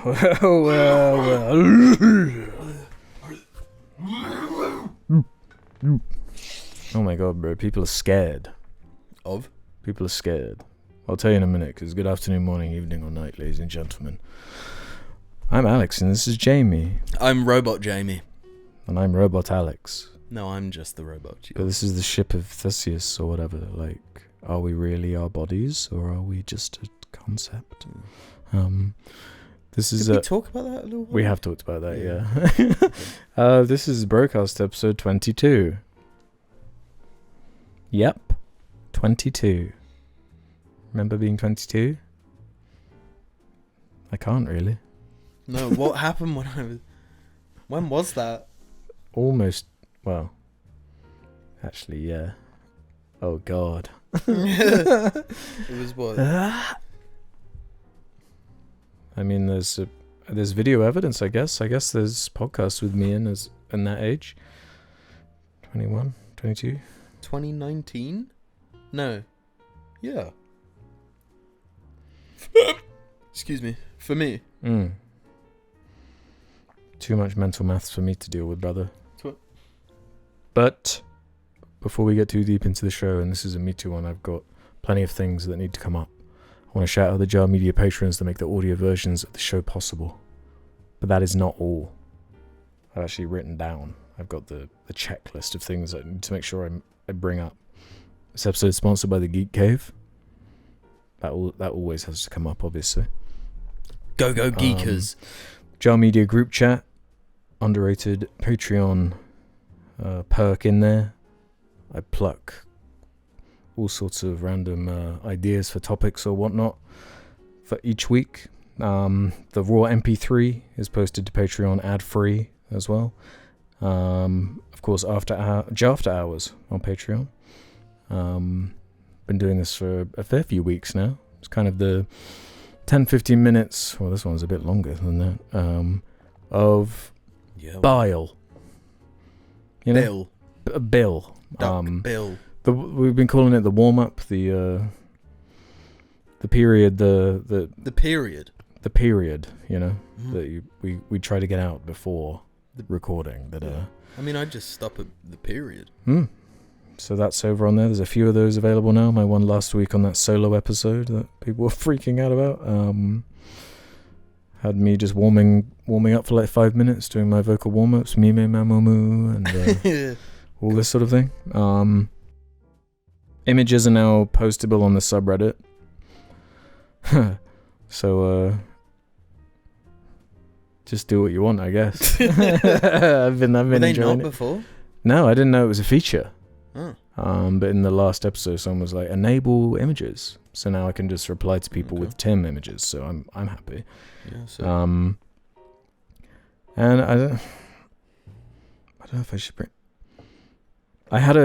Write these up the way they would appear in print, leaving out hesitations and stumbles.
Oh my god, bro. People are scared. Of? People are scared. I'll tell you in a minute, because good afternoon, morning, evening, or night, ladies and gentlemen. I'm Alex, and this is Jamie. I'm Robot Jamie. And I'm Robot Alex. No, I'm just the robot. But this is the ship of Theseus, or whatever. Like, are we really our bodies, or are we just a concept? This is. Did we talk about that a little bit? We have talked about that, yeah. This is Broadcast episode 22. Yep, 22. Remember being 22? I can't really. No, what happened when I was... When was that? Almost, well, actually, yeah. Oh, God. It was what? I mean, there's video evidence, I guess. I guess there's podcasts with me in that age. 21, 22. 2019? No. Yeah. Excuse me. For me. Too much mental maths for me to deal with, brother. What? But before we get too deep into the show, and this is a Me Too one, I've got plenty of things that need to come up. I want to shout out the Jar Media patrons that make the audio versions of the show possible. But that is not all. I've actually written down. I've got the checklist of things I need to make sure I bring up. This episode is sponsored by the Geek Cave. That always has to come up, obviously. Go geekers. Jar Media group chat. Underrated Patreon perk in there. I pluck all sorts of random ideas for topics or whatnot for each week. The raw MP3 is posted to Patreon ad-free as well. Of course, after hours on Patreon. Been doing this for a fair few weeks now. It's kind of the 10-15 minutes, well, this one's a bit longer than that, of bile. You know? Bill. Bill. We've been calling it the warm-up, the period, the period. The period, you know, that we try to get out before the recording. I mean, I just stop at the period. So that's over on there. There's a few of those available now. My one last week on that solo episode that people were freaking out about. Had me just warming up for like 5 minutes, doing my vocal warm-ups, mime mamomu, and all this sort of thing. Images are now postable on the subreddit. So, just do what you want, I guess. I've been Were they enjoying not it. before? No, I didn't know it was a feature. Oh. But in the last episode, someone was like, enable images. So now I can just reply to people with Tim images. So I'm happy. Yeah, so. And I don't know if I should bring. I had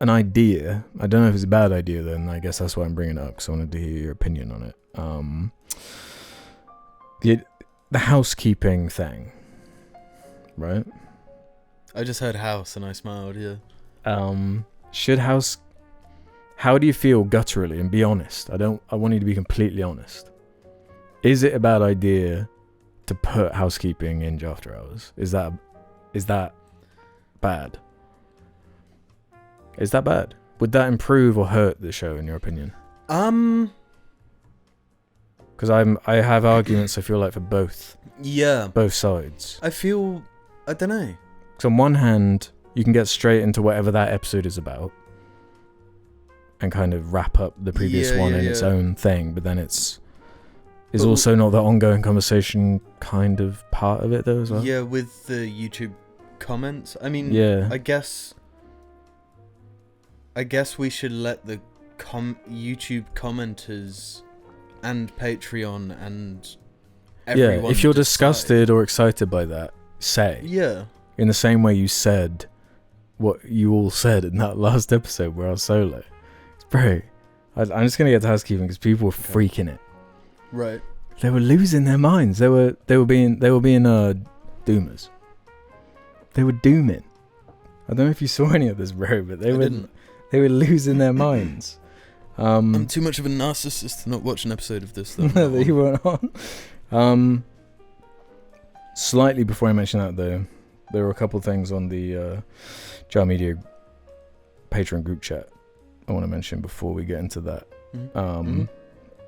an idea. I don't know if it's a bad idea. Then I guess that's why I'm bringing it up, because I wanted to hear your opinion on it. The housekeeping thing, right? I just heard house and I smiled. Yeah. How do you feel gutturally, and be honest? I want you to be completely honest. Is it a bad idea to put housekeeping in after hours? Is that bad? Is that bad? Would that improve or hurt the show, in your opinion? Because I have arguments, I feel like, for both. Yeah. Both sides. I don't know. So on one hand, you can get straight into whatever that episode is about and kind of wrap up the previous one in its own thing, but then is also not the ongoing conversation kind of part of it though as well? Yeah, with the YouTube comments. I mean, I guess we should let the YouTube commenters and Patreon and everyone if you're decide. Disgusted or excited by that, say. Yeah. In the same way you said what you all said in that last episode where I was solo. Bro, I'm just going to get to housekeeping because people were freaking it. Right. They were losing their minds. They were being doomers. They were dooming. I don't know if you saw any of this, bro, but they were losing their minds. I'm too much of a narcissist to not watch an episode of this. That you weren't on. Slightly before I mention that, though, there were a couple things on the Jar Media Patreon group chat I want to mention before we get into that.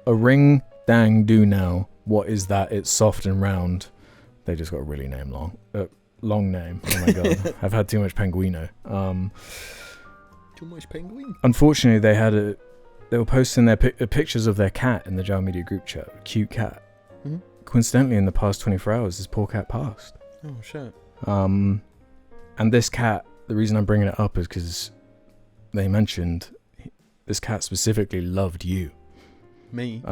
A ring dang do now. What is that? It's soft and round. They just got a really long name. Oh my god, I've had too much Penguino. Too much penguin. Unfortunately, they were posting their pictures of their cat in the Jar Media group chat. A cute cat. Mm-hmm. Coincidentally, in the past 24 hours, this poor cat passed. Oh shit. And this cat, the reason I'm bringing it up is because they mentioned this cat specifically loved you. Me.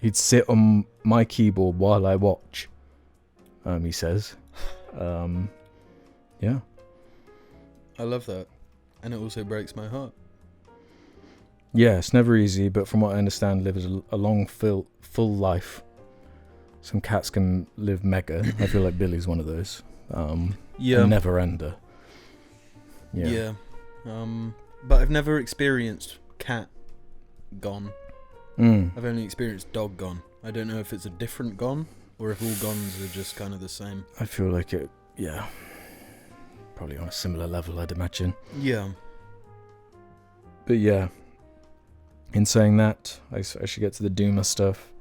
He'd sit on my keyboard while I watch. He says. Yeah. I love that. And it also breaks my heart. Yeah, it's never easy, but from what I understand, lives a long, full life. Some cats can live mega. I feel like Billy's one of those. Yeah. A never ender. Yeah. But I've never experienced cat gone. I've only experienced dog gone. I don't know if it's a different gone or if all gones are just kind of the same. I feel like it, yeah. Probably on a similar level, I'd imagine. Yeah. But yeah. In saying that, I should get to the Duma stuff.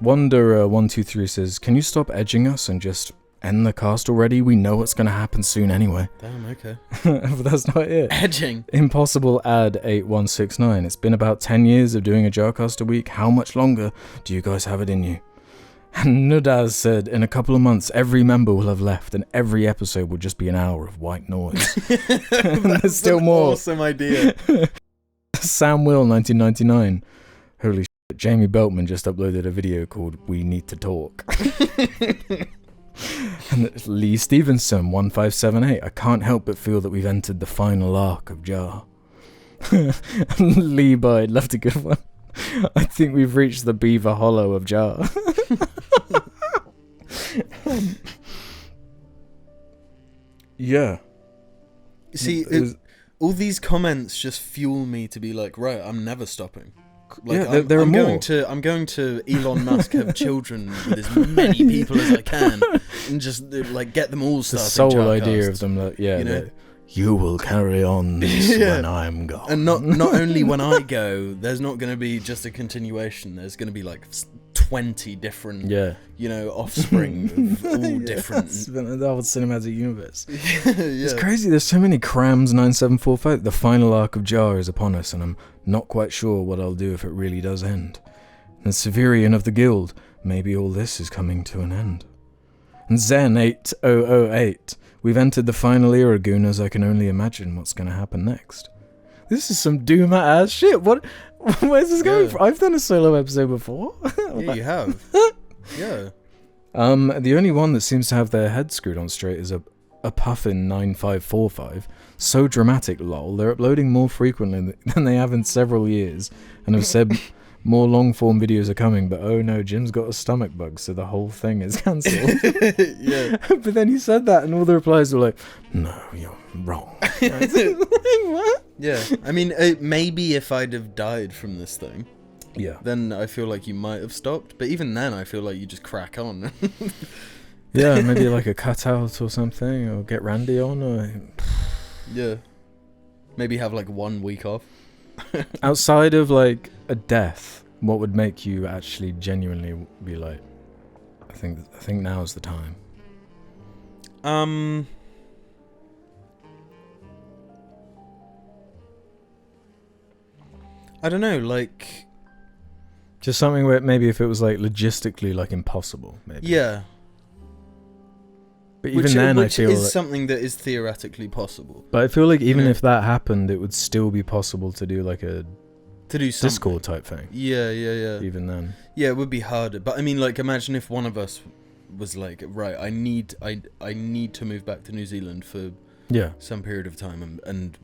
Wonder123 says, can you stop edging us and just end the cast already? We know what's going to happen soon anyway. Damn, okay. But that's not it. Edging. Impossible ad 8169. It's been about 10 years of doing a Jarcast a week. How much longer do you guys have it in you? And Nudaz said, in a couple of months, every member will have left and every episode will just be an hour of white noise. There's still more. Awesome idea. Sam Will 1999. Holy shit, Jamie Beltman just uploaded a video called We Need to Talk. And Lee Stevenson 1578. I can't help but feel that we've entered the final arc of Jar. Lee Bide, left a good one. I think we've reached the Beaver Hollow of Jar. Yeah. See, all these comments just fuel me to be like, right, I'm never stopping. Like, yeah, there are more. I'm going to Elon Musk have children with as many people as I can, and just like get them all started. The sole Jarcast, idea of them, like, yeah, you know? You will carry on this when I'm gone. And not only when I go, there's not going to be just a continuation. There's going to be like 20 different, offspring of all different. The whole cinematic universe. Yeah. It's crazy. There's so many crams. 9745. The final arc of Jar is upon us, and I'm not quite sure what I'll do if it really does end. And Severian of the Guild. Maybe all this is coming to an end. And Zen 8008. We've entered the final era, Gooners. I can only imagine what's going to happen next. This is some Dooma ass shit. Where's this going from? I've done a solo episode before. Yeah, you have. Yeah. The only one that seems to have their head screwed on straight is a Puffin 9545. So dramatic, lol. They're uploading more frequently than they have in several years, and have said more long-form videos are coming, but oh no, Jim's got a stomach bug, so the whole thing is cancelled. Yeah. But then he said that, and all the replies were like, no, you're wrong. What? Yeah. I mean, maybe if I'd have died from this thing, yeah, then I feel like you might have stopped. But even then, I feel like you just crack on. Yeah, maybe like a cutout or something, or get Randy on, or... Yeah. Maybe have like 1 week off. Outside of like a death, what would make you actually genuinely be like, I think now's the time? I don't know, like, just something where maybe if it was like logistically like impossible, maybe. Yeah. But even then, I feel is like, something that is theoretically possible. but I feel like even if that happened, it would still be possible to do like a To do something. Discord type thing. Yeah. Even then. Yeah, it would be harder. But I mean, like, imagine if one of us was like, right, I need to move back to New Zealand for some period of time, and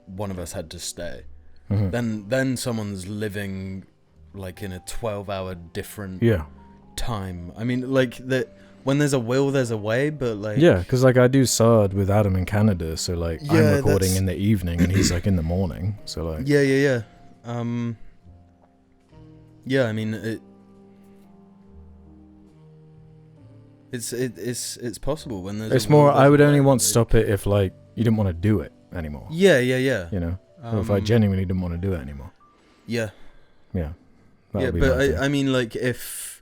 one of us had to stay. Mm-hmm. Then someone's living like in a 12-hour different time. I mean, like, that when there's a will, there's a way, but like... Yeah, because like I do SARD with Adam in Canada, so like I'm recording in the evening and he's like in the morning, so like... Yeah. Yeah, I mean, It's possible when there's. It's more. I would only want to stop it if like you didn't want to do it anymore. Yeah. You know, or if I genuinely didn't want to do it anymore. Yeah. Yeah. Yeah, but I mean, like, if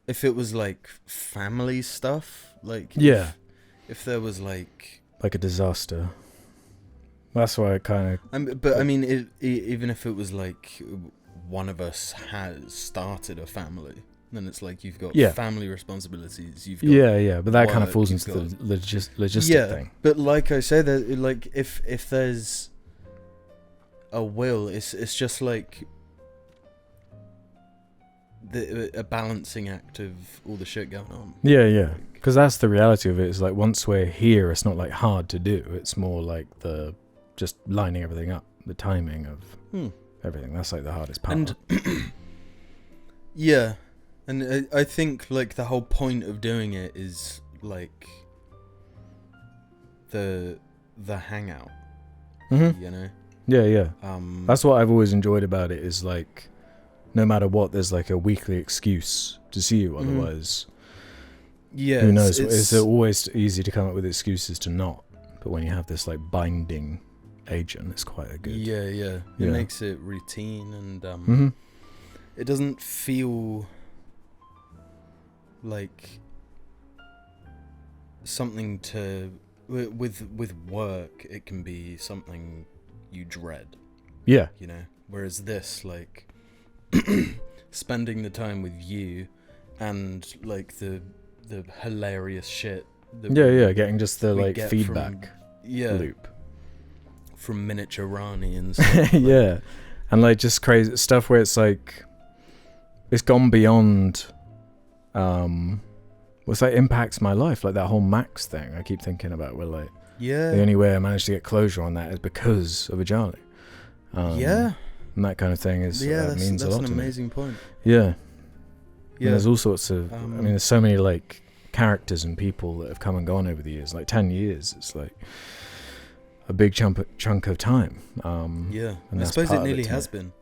it was like family stuff, like if there was like a disaster. That's why I kind of. But I mean, even if it was like one of us has started a family, then it's like you've got family responsibilities. You've got but that kind of falls into the logistic thing. But like I say, that like if there's a will, it's just like a balancing act of all the shit going on. Yeah. Because that's the reality of it. Is like once we're here, it's not like hard to do. It's more like the just lining everything up, the timing of everything. That's like the hardest part. And yeah, and I think like the whole point of doing it is like the hangout. Mm-hmm. You know. Yeah. That's what I've always enjoyed about it. Is like, no matter what, there's like a weekly excuse to see you. Otherwise, who knows? It's always easy to come up with excuses to not. But when you have this like binding agent, it's quite a good. Yeah. It makes it routine, and it doesn't feel like something to with work. It can be something you dread. Yeah. You know, whereas this, like, spending the time with you and like the hilarious shit getting just the like feedback loop from miniature Rani and stuff. And like just crazy stuff where it's like it's gone beyond what's that impacts my life, like that whole Max thing I keep thinking about, where like the only way I managed to get closure on that is because of a Jarling. And that kind of thing is means a lot to me. That's an amazing point. Yeah. And there's all sorts of I mean, there's so many like characters and people that have come and gone over the years. Like 10 years, it's like a big chunk of time. And I suppose it nearly has been.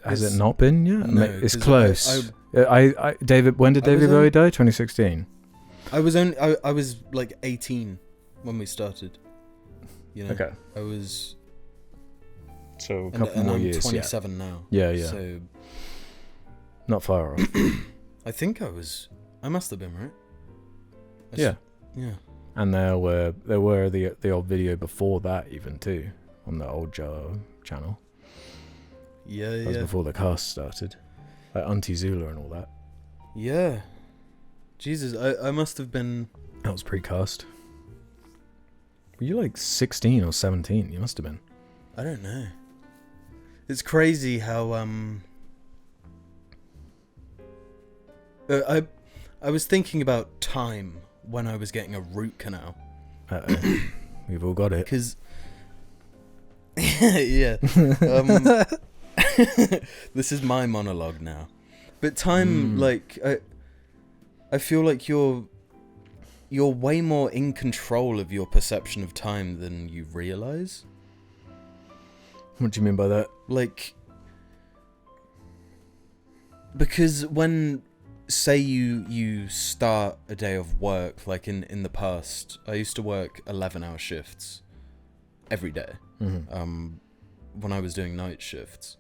Has it not been yet? No, it's close. David, when did David Bowie die? 2016. I was like 18 when we started. You know. Okay. I was. So a couple more years. I'm 27 now. Yeah. So not far off. I think I must have been, right? Yeah. And there were the old video before that even too, on the old Jar channel. That was before the cast started. Like Auntie Zula and all that. Yeah. Jesus, I must have been. That was pre-cast. Were you like 16 or 17? You must have been. I don't know. It's crazy how I was thinking about time when I was getting a root canal. We've all got it. 'Cause yeah. This is my monologue now. But time, like, I feel like you're way more in control of your perception of time than you realize. What do you mean by that? Like, because when, say you start a day of work, like in the past, I used to work 11-hour shifts every day. Mm-hmm. When I was doing night shifts,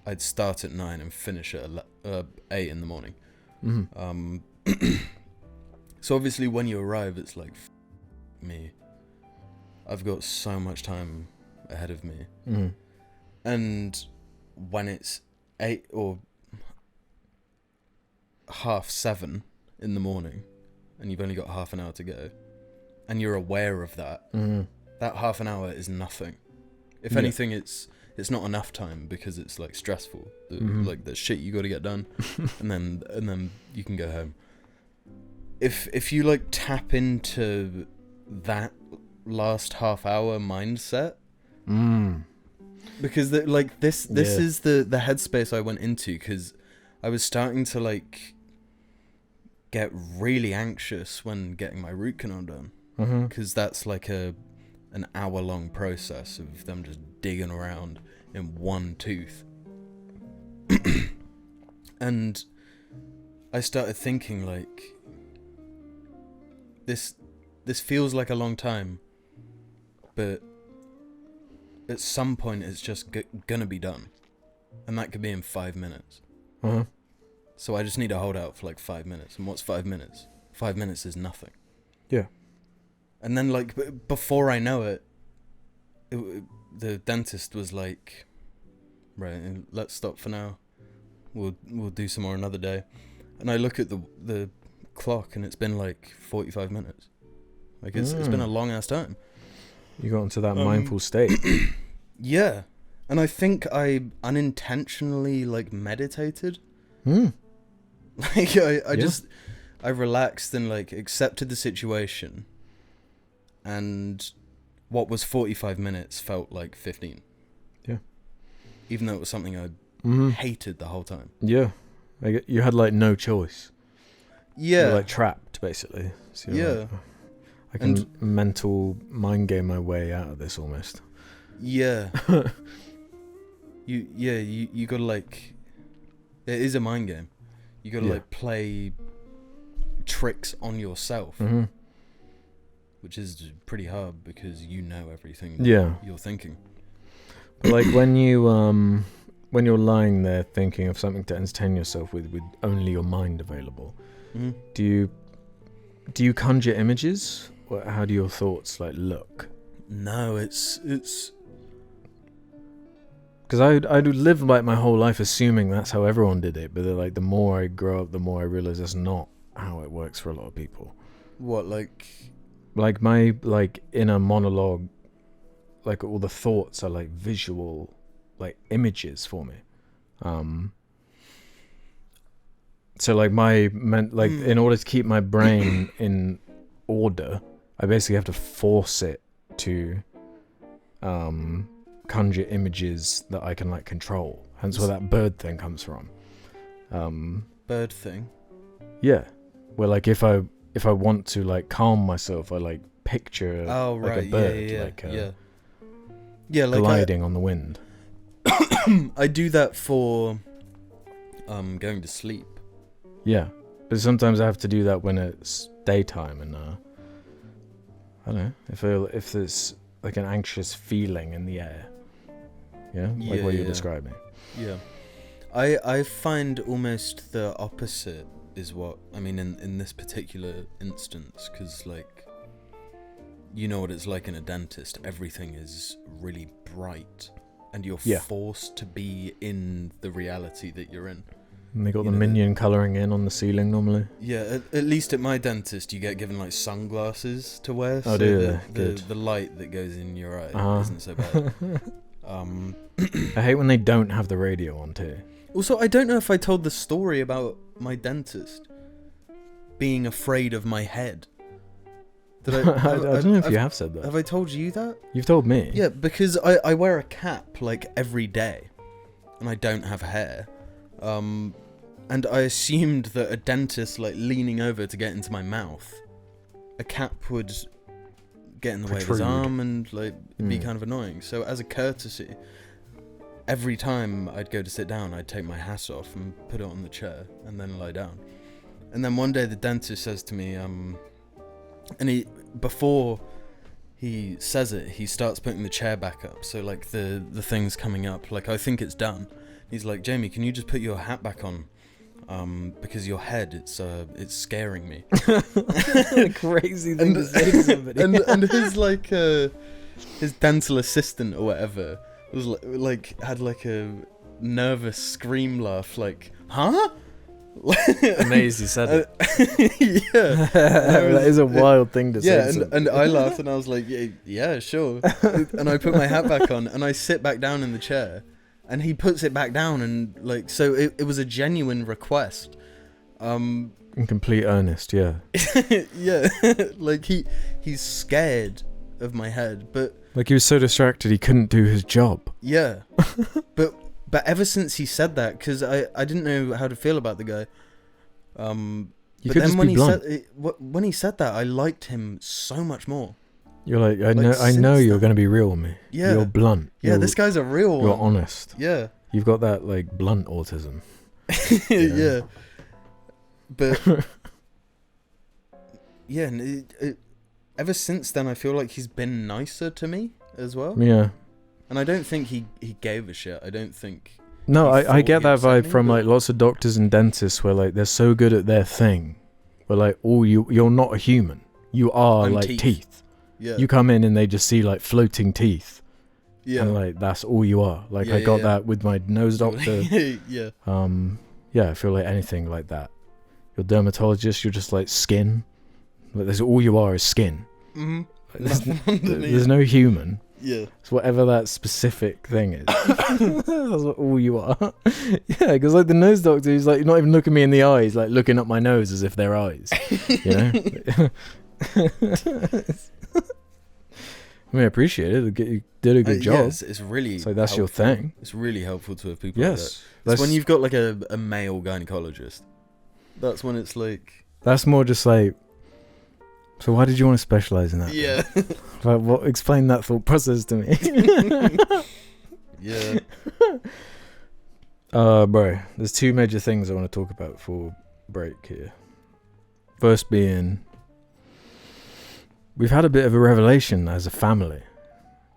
I'd start at 9 and finish at 8 in the morning. Mm-hmm. So obviously when you arrive, it's like, me. I've got so much time ahead of me. Mm-hmm. And when it's 8 or 7:30 in the morning, and you've only got half an hour to go, and you're aware of that, that half an hour is nothing. If anything, it's not enough time because it's like stressful. Like the shit you got to get done, and then you can go home. If you like tap into that last half hour mindset, because this is the headspace I went into, because I was starting to like get really anxious when getting my root canal done, because that's like an hour-long process of them just digging around in one tooth. And I started thinking like, this feels like a long time, but at some point it's just gonna be done, and that could be in 5 minutes. So I just need to hold out for like 5 minutes. And what's 5 minutes? 5 minutes is nothing. Yeah. And then like before I know it, the dentist was like, right, let's stop for now. We'll do some more another day. And I look at the clock, and it's been like 45 minutes. Like it's been a long ass time. You got into that mindful state. Yeah. And I think I unintentionally like meditated. Like I relaxed and like accepted the situation, and what was 45 minutes felt like 15. Yeah. Even though it was something I hated the whole time. Yeah. Like, you had like no choice. Yeah. You're like trapped basically. So yeah. Like, I can mental mind game my way out of this almost. Yeah. You gotta like, it is a mind game. You gotta like play tricks on yourself, which is pretty hard because you know everything you're thinking. But like when you're lying there thinking of something to entertain yourself with only your mind available, do you conjure images? Or how do your thoughts like look? No, it's because I'd live like my whole life assuming that's how everyone did it, but like the more I grow up, the more I realize that's not how it works for a lot of people. What, like my like inner monologue, like all the thoughts are like visual, like images for me. So like in order to keep my brain in order, I basically have to force it to conjure images that I can like control. Hence where that bird thing comes from. Bird thing? Yeah. Where like if I want to like calm myself, I like picture like a bird like gliding on the wind. I do that for going to sleep. Yeah. But sometimes I have to do that when it's daytime, and I don't know, if there's like an anxious feeling in the air. Yeah? Like what you're describing. Yeah. I find almost the opposite is what, I mean, in this particular instance, because, like, you know what it's like in a dentist. Everything is really bright, and you're forced to be in the reality that you're in. And they got the minion colouring in on the ceiling normally. Yeah, at least at my dentist, you get given like sunglasses to wear. Oh, so the light that goes in your eye isn't so bad. I hate when they don't have the radio on too. Also, I don't know if I told the story about my dentist being afraid of my head. I don't know if you have said that. Have I told you that? You've told me. Yeah, because I wear a cap like every day, and I don't have hair. And I assumed that a dentist like leaning over to get into my mouth, a cap would get in the way of his arm and like be kind of annoying. So as a courtesy, every time I'd go to sit down, I'd take my hat off and put it on the chair and then lie down. And then one day the dentist says to me, and before he says it, he starts putting the chair back up. So like the thing's coming up, like I think it's done. He's like, Jamie, can you just put your hat back on? Because your head, it's scaring me. Crazy thing to say to somebody. and his like his dental assistant or whatever was like had like a nervous scream laugh, like, huh? Amazing, said it. Yeah, that is a wild thing to say. Yeah, and I laughed and I was like, yeah, sure. And I put my hat back on and I sit back down in the chair. And he puts it back down, and like, so it was a genuine request. In complete earnest, yeah. Yeah, like he's scared of my head, but like he was so distracted he couldn't do his job. Yeah, but ever since he said that, because I didn't know how to feel about the guy. You could just be blunt. When he said that, I liked him so much more. You're like, I know you're going to be real with me. Yeah. You're blunt. Yeah, this guy's a real one. You're honest. Yeah. You've got that, like, blunt autism. Yeah. But yeah, and ever since then, I feel like he's been nicer to me as well. Yeah. And I don't think he gave a shit. I don't think. No, I get that vibe from like lots of doctors and dentists where like they're so good at their thing, but like you're not a human. You are like teeth. Yeah. You come in and they just see like floating teeth. Yeah. And like that's all you are. Like I got that with my nose doctor. Yeah. Yeah, I feel like anything like that. Your dermatologist, you're just like skin. Like that's all you are is skin. Mm-hmm. Like, there's no human. Yeah. It's whatever that specific thing is. That's all you are. Yeah, because like the nose doctor, he's like, you're not even looking me in the eyes, like looking up my nose as if they're eyes. You know? I mean, I appreciate it. You did a good job. Yeah, it's really. So that's helpful. your thing. It's really helpful to have people. Yes. Like that. It's when you've got like a male gynecologist. That's when it's like. That's more just like. So why did you want to specialize in that? Yeah. Like, what? Explain that thought process to me. Yeah. Bro, there's two major things I want to talk about for break here. First being, we've had a bit of a revelation as a family.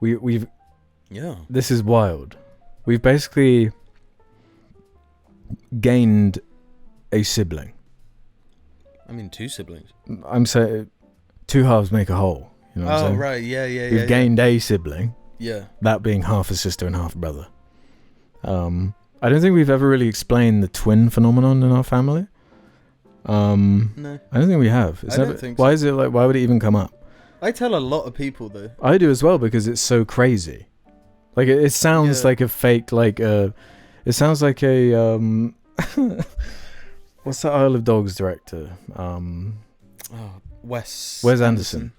We've. Yeah. This is wild. We've basically gained a sibling. I mean, 2 siblings. I'm saying 2 halves make a whole. You know what I'm saying? Right. Yeah. We've gained a sibling. Yeah. That being half a sister and half a brother. I don't think we've ever really explained the twin phenomenon in our family. No. I don't think we have. I don't think so. Why is it like? Why would it even come up? I tell a lot of people though. I do as well because it's so crazy. Like it sounds like a fake. Like it sounds like a what's the Isle of Dogs director? Wes Anderson.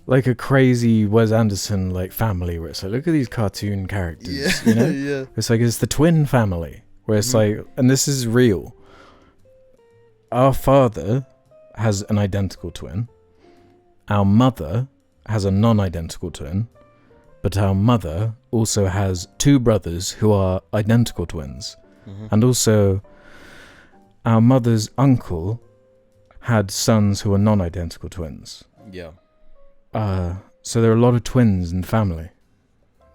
Like a crazy Wes Anderson like family where it's like, look at these cartoon characters. Yeah. You know? Yeah. It's like it's the twin family where it's like, and this is real. Our father has an identical twin. Our mother has a non-identical twin, but our mother also has 2 brothers who are identical twins. And also our mother's uncle had sons who are non-identical twins. Yeah. So there are a lot of twins in the family.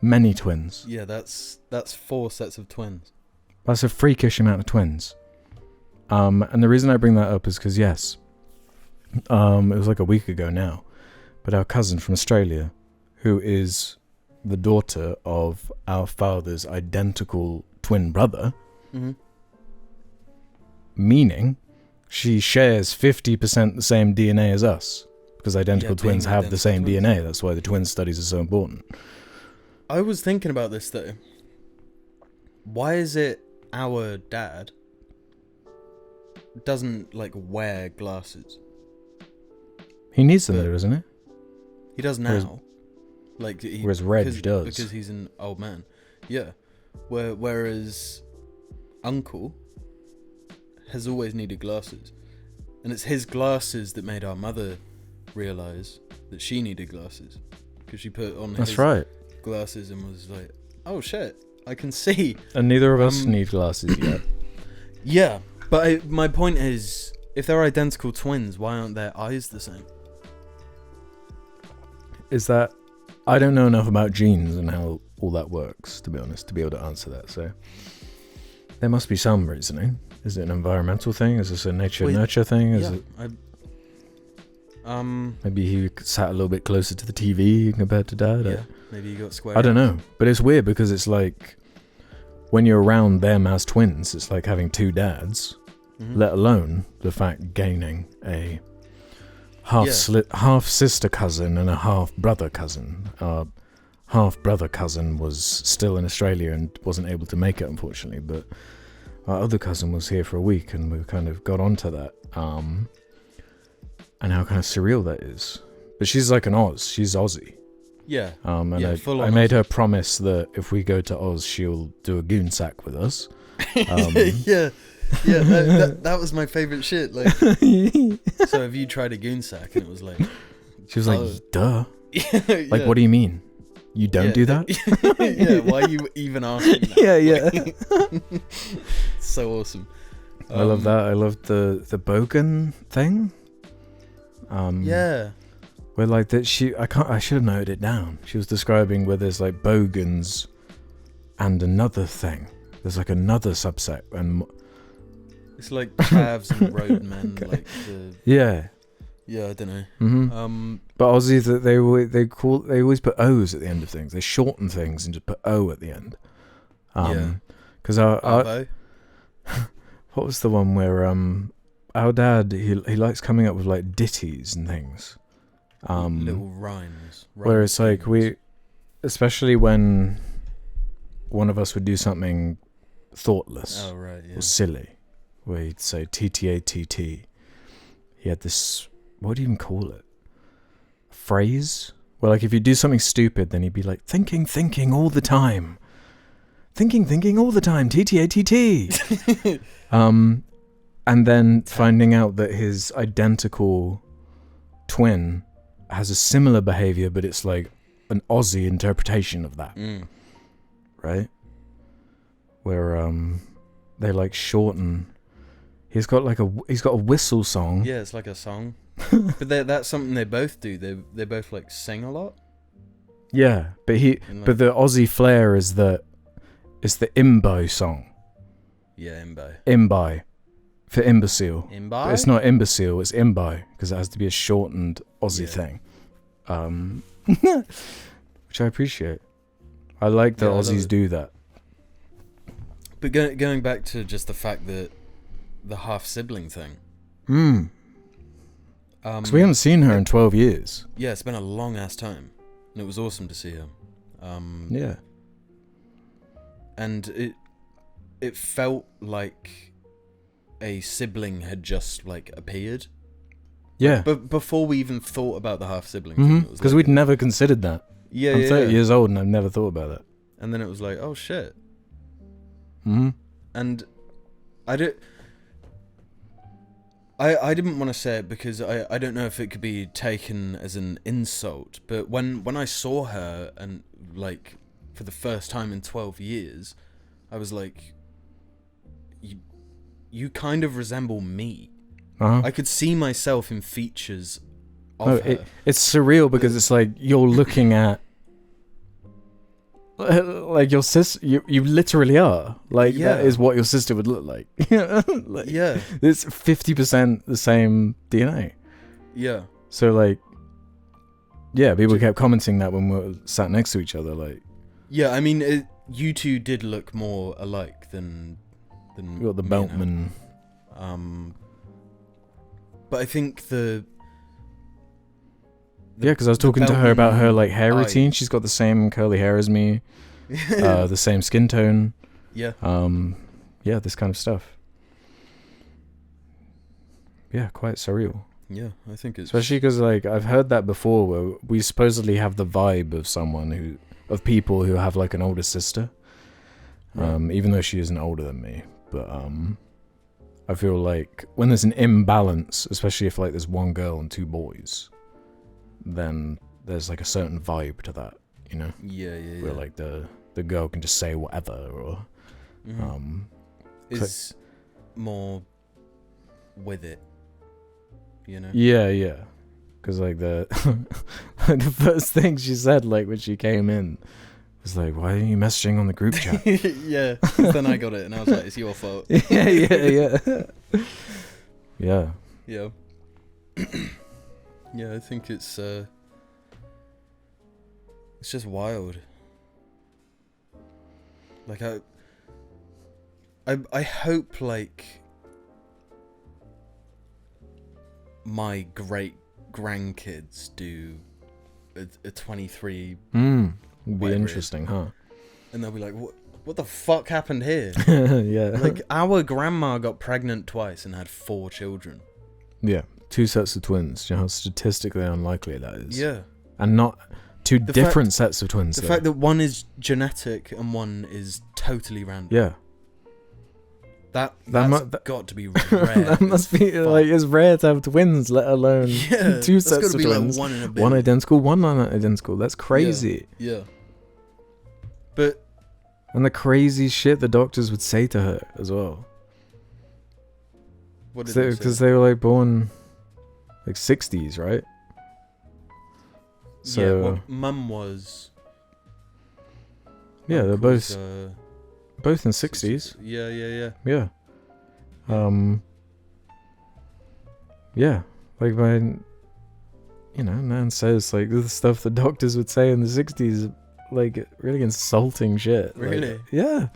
Many twins. Yeah, that's 4 sets of twins. That's a freakish amount of twins. And the reason I bring that up is because, yes, it was like a week ago now, but our cousin from Australia, who is the daughter of our father's identical twin brother, meaning she shares 50% the same DNA as us, because identical twins have the same DNA. That's why the twin studies are so important. I was thinking about this though. Why is it our dad doesn't like wear glasses? He needs them though, doesn't he? He does now. Whereas Reg does. Because he's an old man. Yeah. Whereas Uncle has always needed glasses. And it's his glasses that made our mother realise that she needed glasses. Because she put on his glasses and was like, oh shit, I can see. And neither of us need glasses yet. Yeah. But my point is, if they're identical twins, why aren't their eyes the same? Is that... I don't know enough about genes and how all that works, to be honest, to be able to answer that. So there must be some reasoning. Is it an environmental thing? Is this a nature-nurture thing? Is it... Maybe he sat a little bit closer to the TV compared to Dad? Yeah, maybe he got square. I don't know. But it's weird because it's like... when you're around them as twins, it's like having 2 dads, let alone the fact gaining a half sister cousin and a half brother cousin. Our half brother cousin was still in Australia and wasn't able to make it, unfortunately, but our other cousin was here for a week and we kind of got onto that, and how kind of surreal that is. But she's like an Oz. She's Aussie. Yeah. And I made her promise that if we go to Oz, she'll do a goon sack with us. Yeah, that was my favourite shit. Like, so have you tried a goon sack? And it was like, she was like, duh. Like, what do you mean? You don't do that? Yeah, why are you even asking that? Yeah. So awesome. I love that. I love the bogan thing. Yeah. Where like that I should have noted it down. She was describing where there's like bogans and another thing. There's like another subset and it's like chavs and roadmen, okay. Like the yeah, I don't know. Mm-hmm. But Aussies that they always put O's at the end of things. They shorten things and just put O at the end. Because our what was the one where our dad he likes coming up with like ditties and things. Little rhymes. Where it's like especially when one of us would do something thoughtless or silly, where he'd say TTATT. He had this, what do you even call it? A phrase? Well, like if you do something stupid, then he'd be like, thinking all the time. Thinking all the time, TTATT. And then finding out that his identical twin has a similar behavior, but it's like an Aussie interpretation of that. Right? Where they like shorten. He's got a whistle song. Yeah, it's like a song. But that's something they both do. They both like sing a lot. Yeah, but but the Aussie flair is it's the imbo song. Yeah, imbo. Imbi. For imbecile. Imbi? But it's not imbecile, it's imbi, because it has to be a shortened Aussie thing. Which I appreciate. I like that Aussies do that. But going back to just the fact that the half-sibling thing. Because we haven't seen her in 12 years. Yeah, it's been a long-ass time. And it was awesome to see her. Yeah. And it felt like a sibling had just like appeared. Yeah. But before we even thought about the half-sibling thing. Because we'd never considered that. Yeah, I'm 30 years old and I've never thought about that. And then it was like, oh shit. And I didn't want to say it because I don't know if it could be taken as an insult, but when I saw her and like for the first time in 12 years, I was like, you kind of resemble me. I could see myself in features of her. It's surreal because it's like you're looking at like your sister. You literally are. Like that is what your sister would look like. Like, yeah. It's 50% the same DNA. Yeah. So like, yeah, people kept commenting that when we were sat next to each other. Like, yeah, I mean, you two did look more alike than you got the Beltman. But I think the yeah, because I was talking to her about her like hair routine. She's got the same curly hair as me, the same skin tone. Yeah. Yeah, this kind of stuff. Yeah, quite surreal. Yeah, I think it's especially because like I've heard that before, where we supposedly have the vibe of people who have like an older sister, even though she isn't older than me. But I feel like when there's an imbalance, especially if like there's one girl and two boys, then there's like a certain vibe to that, you know? Yeah. Where like the girl can just say whatever, or is more with it, you know? Yeah. Because like the first thing she said, like when she came in, was like, "Why are you messaging on the group chat?" Yeah. Then I got it, and I was like, "It's your fault." Yeah. Yeah. Yeah, I think it's just wild. Like I hope like my great grandkids do a 23. Would be interesting, huh? And they'll be like, what the fuck happened here? Yeah. Like our grandma got pregnant twice and had 4 children. Yeah. 2 sets of twins. Do you know how statistically unlikely that is? Yeah. And not two different sets of twins. The fact that one is genetic and one is totally random. Yeah. That's got to be rare. That must be like it's rare to have twins, let alone 2 sets of twins. Like one identical, one non-identical. That's crazy. Yeah. But and the crazy shit the doctors would say to her as well. What did they say? Because they were like born like 60s, right? So yeah, well, Mum was. yeah, they're Uncle's, both in 60s. Yeah. Yeah. Yeah, like when, man says like the stuff the doctors would say in the 60s, like really insulting shit. Really? Like, yeah.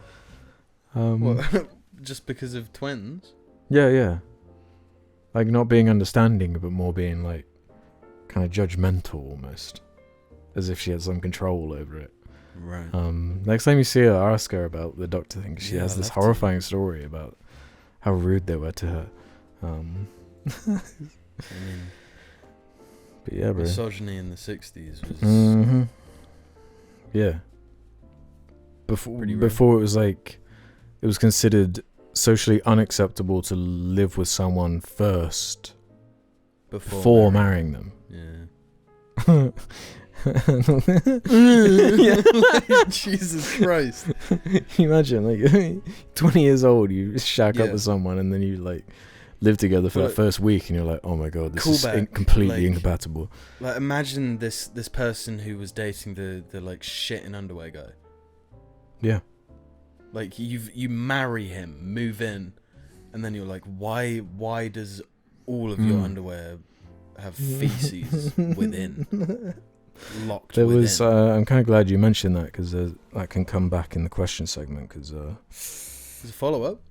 What? Just because of twins? Yeah. Like not being understanding, but more being like kind of judgmental almost, as if she had some control over it. Right. Next time you see her, ask her about the doctor thing. She has this horrifying story about how rude they were to her. I mean, but yeah, bro. misogyny in the 60s was. Mm-hmm. Yeah. Before it was like, it was considered socially unacceptable to live with someone first before marrying them. Yeah. Jesus Christ. You imagine, like, 20 years old, you shack up with someone, and then you like live together for that first week, and you're like, oh my god, this is completely incompatible. Like, imagine this person who was dating the like shit in underwear guy. Yeah. Like, you marry him, move in, and then you're like, why does all of your underwear have feces within? Locked there within. was I'm kind of glad you mentioned that, because that can come back in the question segment, because there's a follow-up?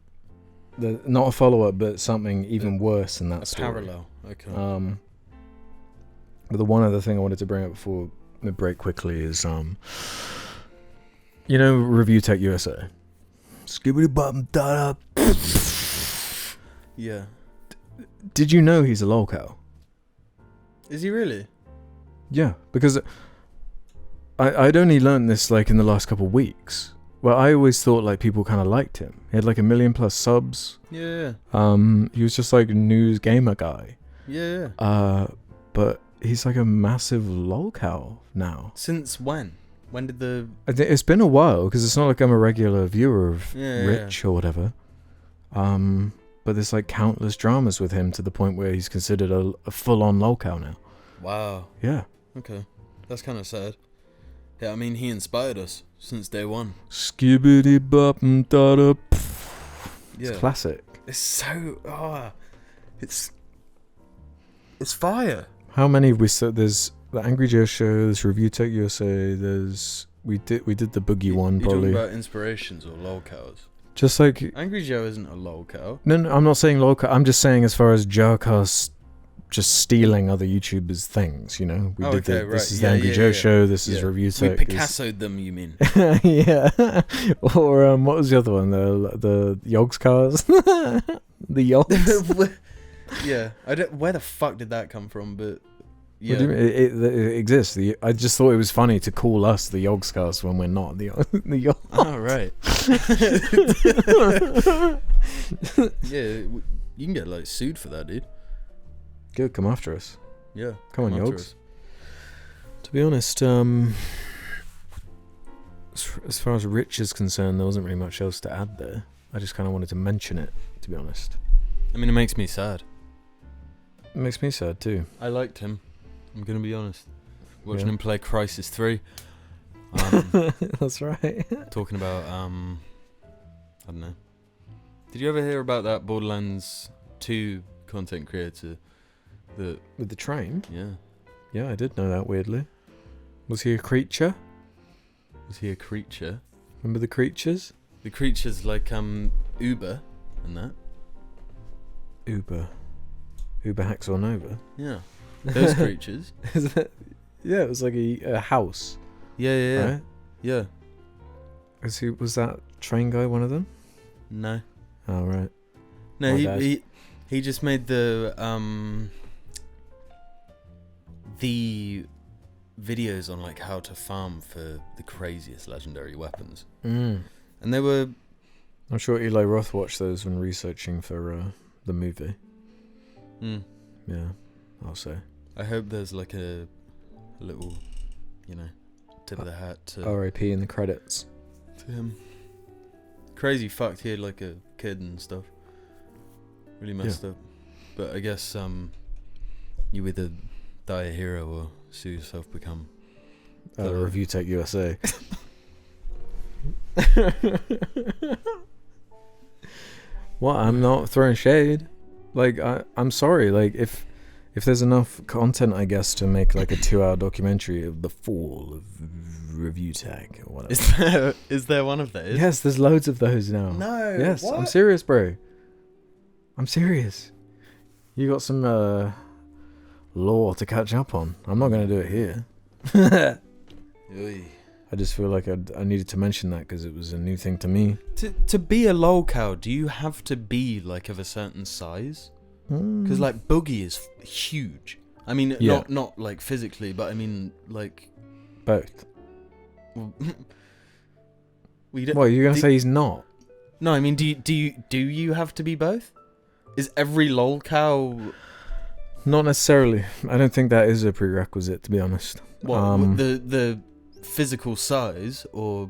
Not a follow-up, but something even worse than that story. Parallel. Okay. But the one other thing I wanted to bring up before Midbreak quickly is ReviewTech USA. Skibbity bum da. Yeah. Did you know he's a lolcow? Is he really? Yeah, because I'd only learned this like in the last couple of weeks. Well, I always thought like people kind of liked him. He had like 1 million+ subs. Yeah. He was just like a news gamer guy. Yeah. But he's like a massive lolcow now. Since when? When did the... It's been a while, because it's not like I'm a regular viewer of Rich or whatever. But there's like countless dramas with him to the point where he's considered a full-on lolcow now. Wow. Yeah. Okay. That's kind of sad. Yeah, I mean, he inspired us since day one. Skibbity bop and da da. Yeah. It's classic. It's so... It's fire. How many have we said? There's the Angry Joe show, there's ReviewTech USA, there's... We did the Boogie one, probably. You talking about inspirations or lolcows? Just like... Angry Joe isn't a lolcow. No, I'm not saying lolcow. I'm just saying as far as JARChive just stealing other YouTubers' things, you know? This is the Angry Joe show, this is ReviewTech. We Picasso'd them, you mean? Yeah. Or what was the other one? The Yogs cars? The Yogs? Yeah. Where the fuck did that come from? But yeah. What do you mean? It exists. I just thought it was funny to call us the Yogs cast when we're not the Yogs. Oh, right. Yeah, you can get like sued for that, dude. Good, come after us. Yeah. Come on, Yogs. To be honest, as far as Rich is concerned, there wasn't really much else to add there. I just kind of wanted to mention it, to be honest. I mean, it makes me sad. It makes me sad too. I liked him. I'm going to be honest. Watching him play Crisis 3. That's right. Talking about, I don't know. Did you ever hear about that Borderlands 2 content creator? With the train? Yeah. Yeah, I did know that, weirdly. Was he a creature? Was he a creature? Remember the creatures? The creatures like Uber and that. Uber Hacksaw Nova? Yeah. Those creatures. Yeah, it was like a house. Yeah. Right? Yeah. Was that train guy one of them? No. Oh, right. No, he just made the videos on like how to farm for the craziest legendary weapons. And they were... I'm sure Eli Roth watched those when researching for the movie. Yeah, I'll say. I hope there's like a little, tip of the hat to... R.I.P. in the credits. To him. Crazy fucked, he had like a kid and stuff. Really messed up. But I guess you either die a hero or sue yourself, become ReviewTech USA. Well, I'm not throwing shade. Like, I'm sorry. Like, if there's enough content, I guess, to make like a 2-hour documentary of the fall of ReviewTech or whatever. Is there one of those? Yes, there's loads of those now. No. Yes, what? I'm serious, bro. I'm serious. You got some lore to catch up on. I'm not gonna do it here. I just feel like I needed to mention that because it was a new thing to me. To be a Lolcow, do you have to be like of a certain size? Because like Boogie is huge. I mean, not like physically, but I mean like both. Well, what, you're gonna say he's not? No, I mean, do you have to be both? Is every Lolcow? Not necessarily. I don't think that is a prerequisite, to be honest. What, the physical size, or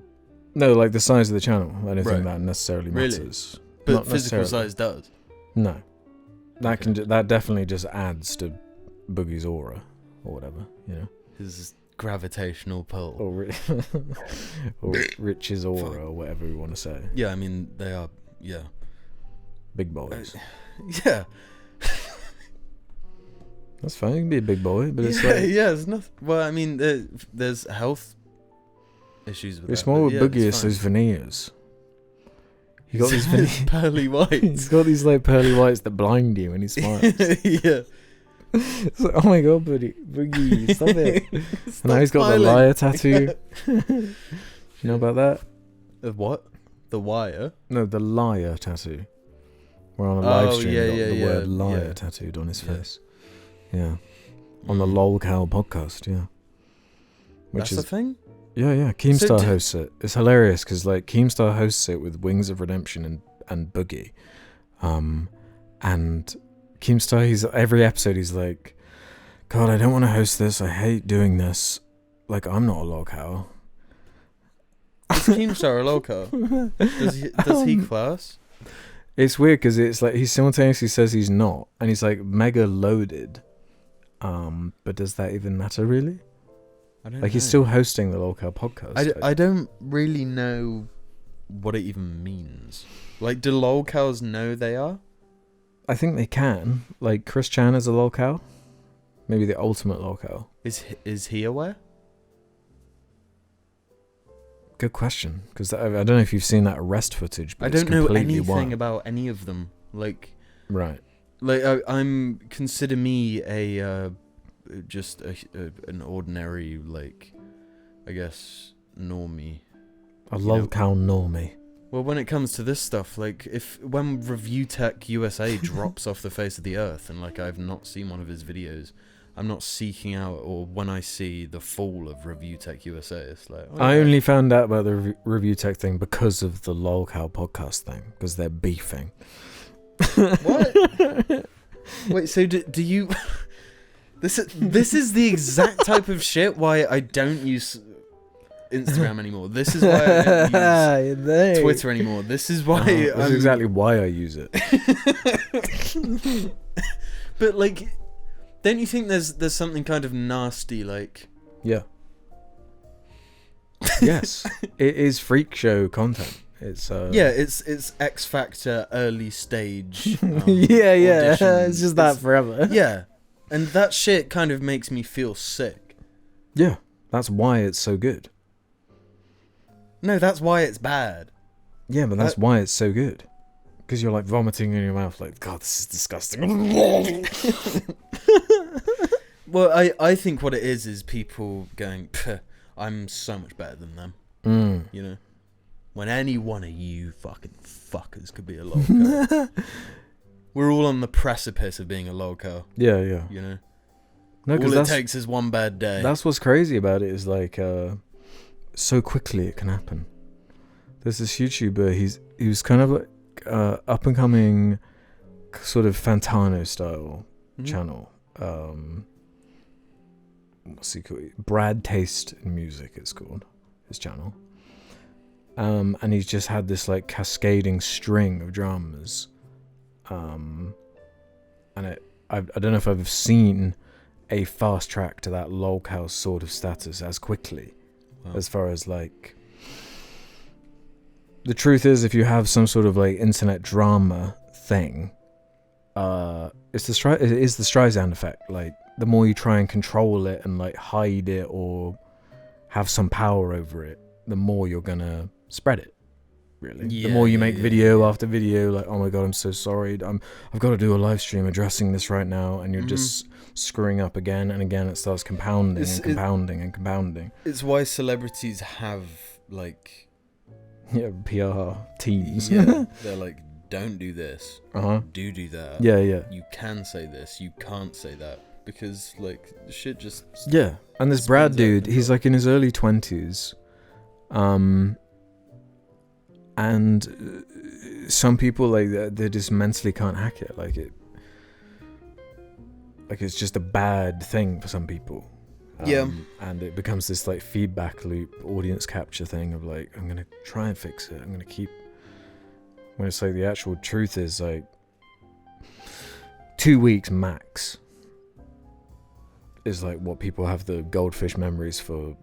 no, like the size of the channel? I don't think that necessarily matters. But not physical size does. No, that that definitely just adds to Boogie's aura or whatever, you know. His gravitational pull, or Rich's aura, or whatever you want to say. Yeah, I mean they are. Yeah, big boys. Yeah. That's fine. You can be a big boy, but it's it's nothing. Well, I mean, there's health issues with it's that. More with Boogie, it's those veneers. He got these veneers. Pearly whites. He's got these like pearly whites that blind you when he smiles. Yeah. It's like, oh my god, Boogie, stop it. And now he's got the liar tattoo. You know about that? The what? The wire? No, the liar tattoo. We're on a live stream. Got the word liar tattooed on his face. Yeah. On the Lolcow podcast, yeah. That's the thing? Yeah. Keemstar hosts it. It's hilarious because like Keemstar hosts it with Wings of Redemption and Boogie. And Keemstar, every episode he's like, God, I don't want to host this. I hate doing this. Like, I'm not a Lolcow. Is Keemstar a Lolcow? Does he class? It's weird because it's like he simultaneously says he's not, and he's like mega loaded. But does that even matter really? I don't know. He's still hosting the Lolcow podcast. I don't really know what it even means. Like, do Lolcows know they are? I think they can. Like, Chris Chan is a Lolcow. Maybe the ultimate Lolcow. Is he aware? Good question. Because I don't know if you've seen that arrest footage, but I don't know anything about any of them. Like, right. Like, I'm consider me just an ordinary, like, I guess, normie. A Lolcow normie. Well, when it comes to this stuff, like, when ReviewTech USA drops off the face of the earth, and like I've not seen one of his videos, I'm not seeking out, or when I see the fall of ReviewTech USA, it's like... Oh, I only found out about the ReviewTech thing because of the Lolcow podcast thing, because they're beefing. What? Wait, so do you... This is the exact type of shit why I don't use Instagram anymore. This is why I don't use Twitter anymore. This is why... That's exactly why I use it. But, like... Don't you think there's something kind of nasty, like... Yeah. Yes. It is freak show content. It's it's X Factor early stage. Yeah. It's just that forever. Yeah. And that shit kind of makes me feel sick. Yeah. That's why it's so good. No, that's why it's bad. Yeah, but that's why it's so good. Because you're like vomiting in your mouth, like, God, this is disgusting. Well, I think what it is people going, I'm so much better than them. You know? When any one of you fucking fuckers could be a Lolcow. We're all on the precipice of being a Lolcow. Yeah. You know? No, all it takes is one bad day. That's what's crazy about it, is like, so quickly it can happen. There's this YouTuber, he was kind of like, up and coming sort of Fantano style channel. What's he called? Brad Taste in Music, it's called, his channel. And he's just had this like cascading string of dramas and I don't know if I've seen a fast track to that Lolcow sort of status as quickly. Wow. As far as like, the truth is, if you have some sort of like internet drama thing, it is the Streisand effect. Like, the more you try and control it and like hide it or have some power over it, the more you're gonna spread it. Really, the more you make video after video, like, oh my god, I'm so sorry, I've got to do a live stream addressing this right now, and you're just screwing up again and again. It starts compounding and compounding. It's why celebrities have like PR teams. Yeah, they're like, don't do this, do that. Yeah. You can say this, you can't say that, because like shit just And this Brad dude, he's like in his early 20s. And some people, like, they just mentally can't hack it. Like it's just a bad thing for some people. And it becomes this like feedback loop, audience capture thing of like, I'm gonna try and fix it. When it's like the actual truth is like 2 weeks max is like what people have the goldfish memories for.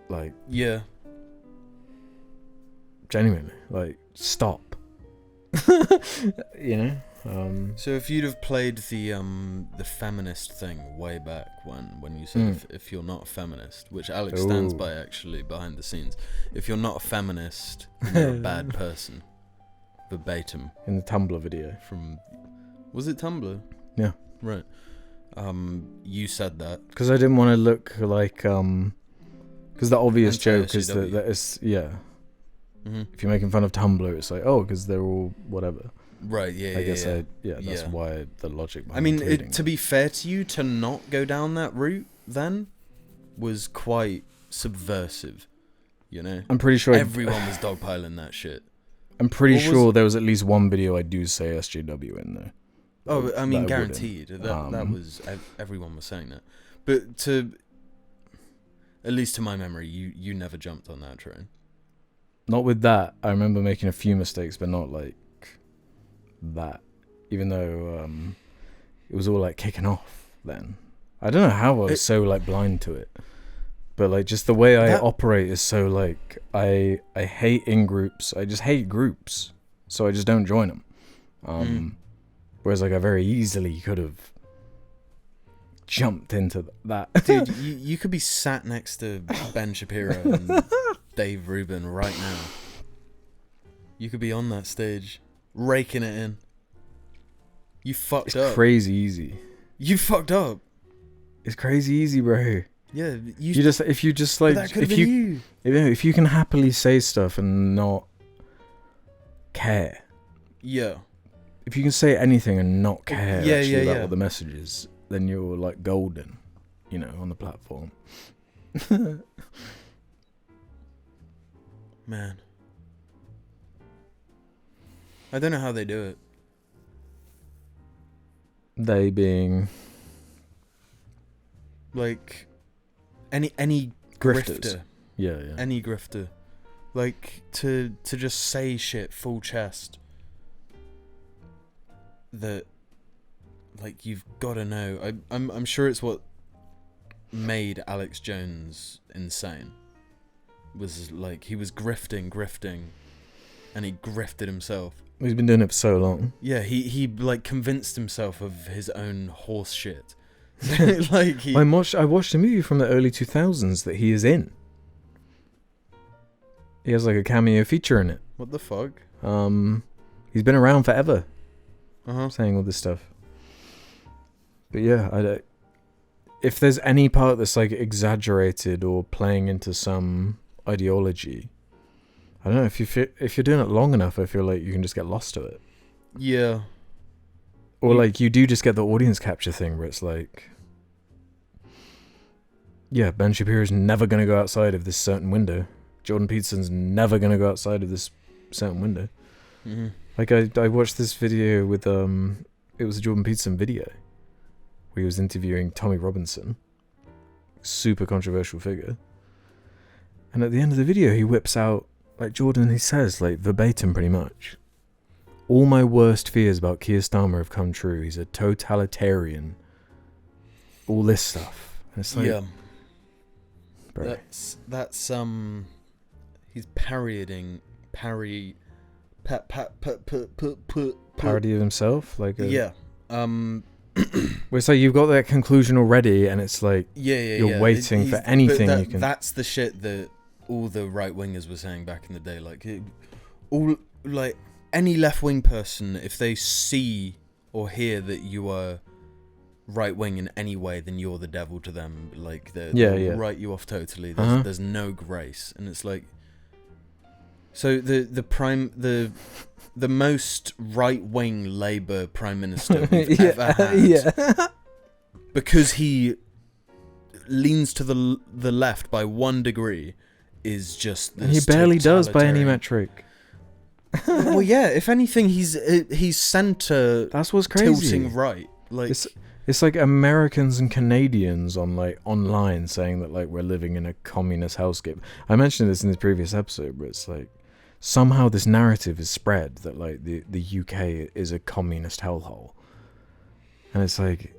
Like, genuinely, like, stop. You know. So if you'd have played the feminist thing way back when you said if you're not a feminist, which Alex stands by actually behind the scenes, if you're not a feminist, you're a bad person. Verbatim. In the Tumblr video. Was it Tumblr? Yeah. Right. You said that because I didn't want to look like because the obvious joke is that it's if you're making fun of Tumblr, it's like, oh, because they're all whatever. Right, I guess that's why the logic behind to be fair to you, to not go down that route then was quite subversive, you know? I'm pretty sure everyone was dogpiling that shit. I'm pretty sure there was at least one video I do say SJW in there. Oh, I mean, guaranteed. That was, everyone was saying that. But at least to my memory, you never jumped on that train. Not with that. I remember making a few mistakes, but not like that. Even though it was all like kicking off then. I don't know how I was so like blind to it. But like just the way I operate is so like I hate in-groups. I just hate groups. So I just don't join them. Whereas like I very easily could have jumped into that. Dude, you could be sat next to Ben Shapiro and Dave Rubin right now. You could be on that stage, raking it in. You fucked up. It's crazy easy. You fucked up. It's crazy easy, bro. Yeah, if you can happily say stuff and not care. Yeah. If you can say anything and not care about what the message is, then you're like golden, you know, on the platform. Man. I don't know how they do it. They being like any grifter. Yeah. Any grifter. Like to just say shit full chest that like you've got to know. I'm sure it's what made Alex Jones insane. Was like he was grifting and he grifted himself. He's been doing it for so long. Yeah, he like convinced himself of his own horse shit. Like I watched a movie from the early 2000s that he is in. He has like a cameo feature in it. What the fuck? He's been around forever. Saying all this stuff. But yeah, if there's any part that's like exaggerated or playing into some ideology, I don't know, if you're doing it long enough, I feel like you can just get lost to it. Yeah. Or like you do just get the audience capture thing where it's like, yeah, Ben Shapiro's never going to go outside of this certain window. Jordan Peterson's never going to go outside of this certain window. Mm-hmm. Like I watched this video with it was a Jordan Peterson video where he was interviewing Tommy Robinson, super controversial figure. And at the end of the video, he whips out like Jordan. He says like verbatim, pretty much, all my worst fears about Keir Starmer have come true. He's a totalitarian. All this stuff. And it's like, yeah. bro. That's he's parodying Parody of himself, like yeah. Well, it's like you've got that conclusion already, and it's like you're waiting for anything you can. That's the shit that all the right wingers were saying back in the day. All any left wing person, if they see or hear that you are right wing in any way, then you're the devil to them. Like they'll write you off totally. There's no grace, and it's like. So the most right-wing Labour Prime Minister we've ever had, because he leans to the left by 1 degree, is just this. And he barely does by any metric. Well, yeah. If anything, he's centre. That's what's crazy. Tilting right, like it's like Americans and Canadians on like online saying that like we're living in a communist hellscape. I mentioned this in the previous episode, but it's like. Somehow this narrative is spread that like the UK is a communist hellhole, and it's like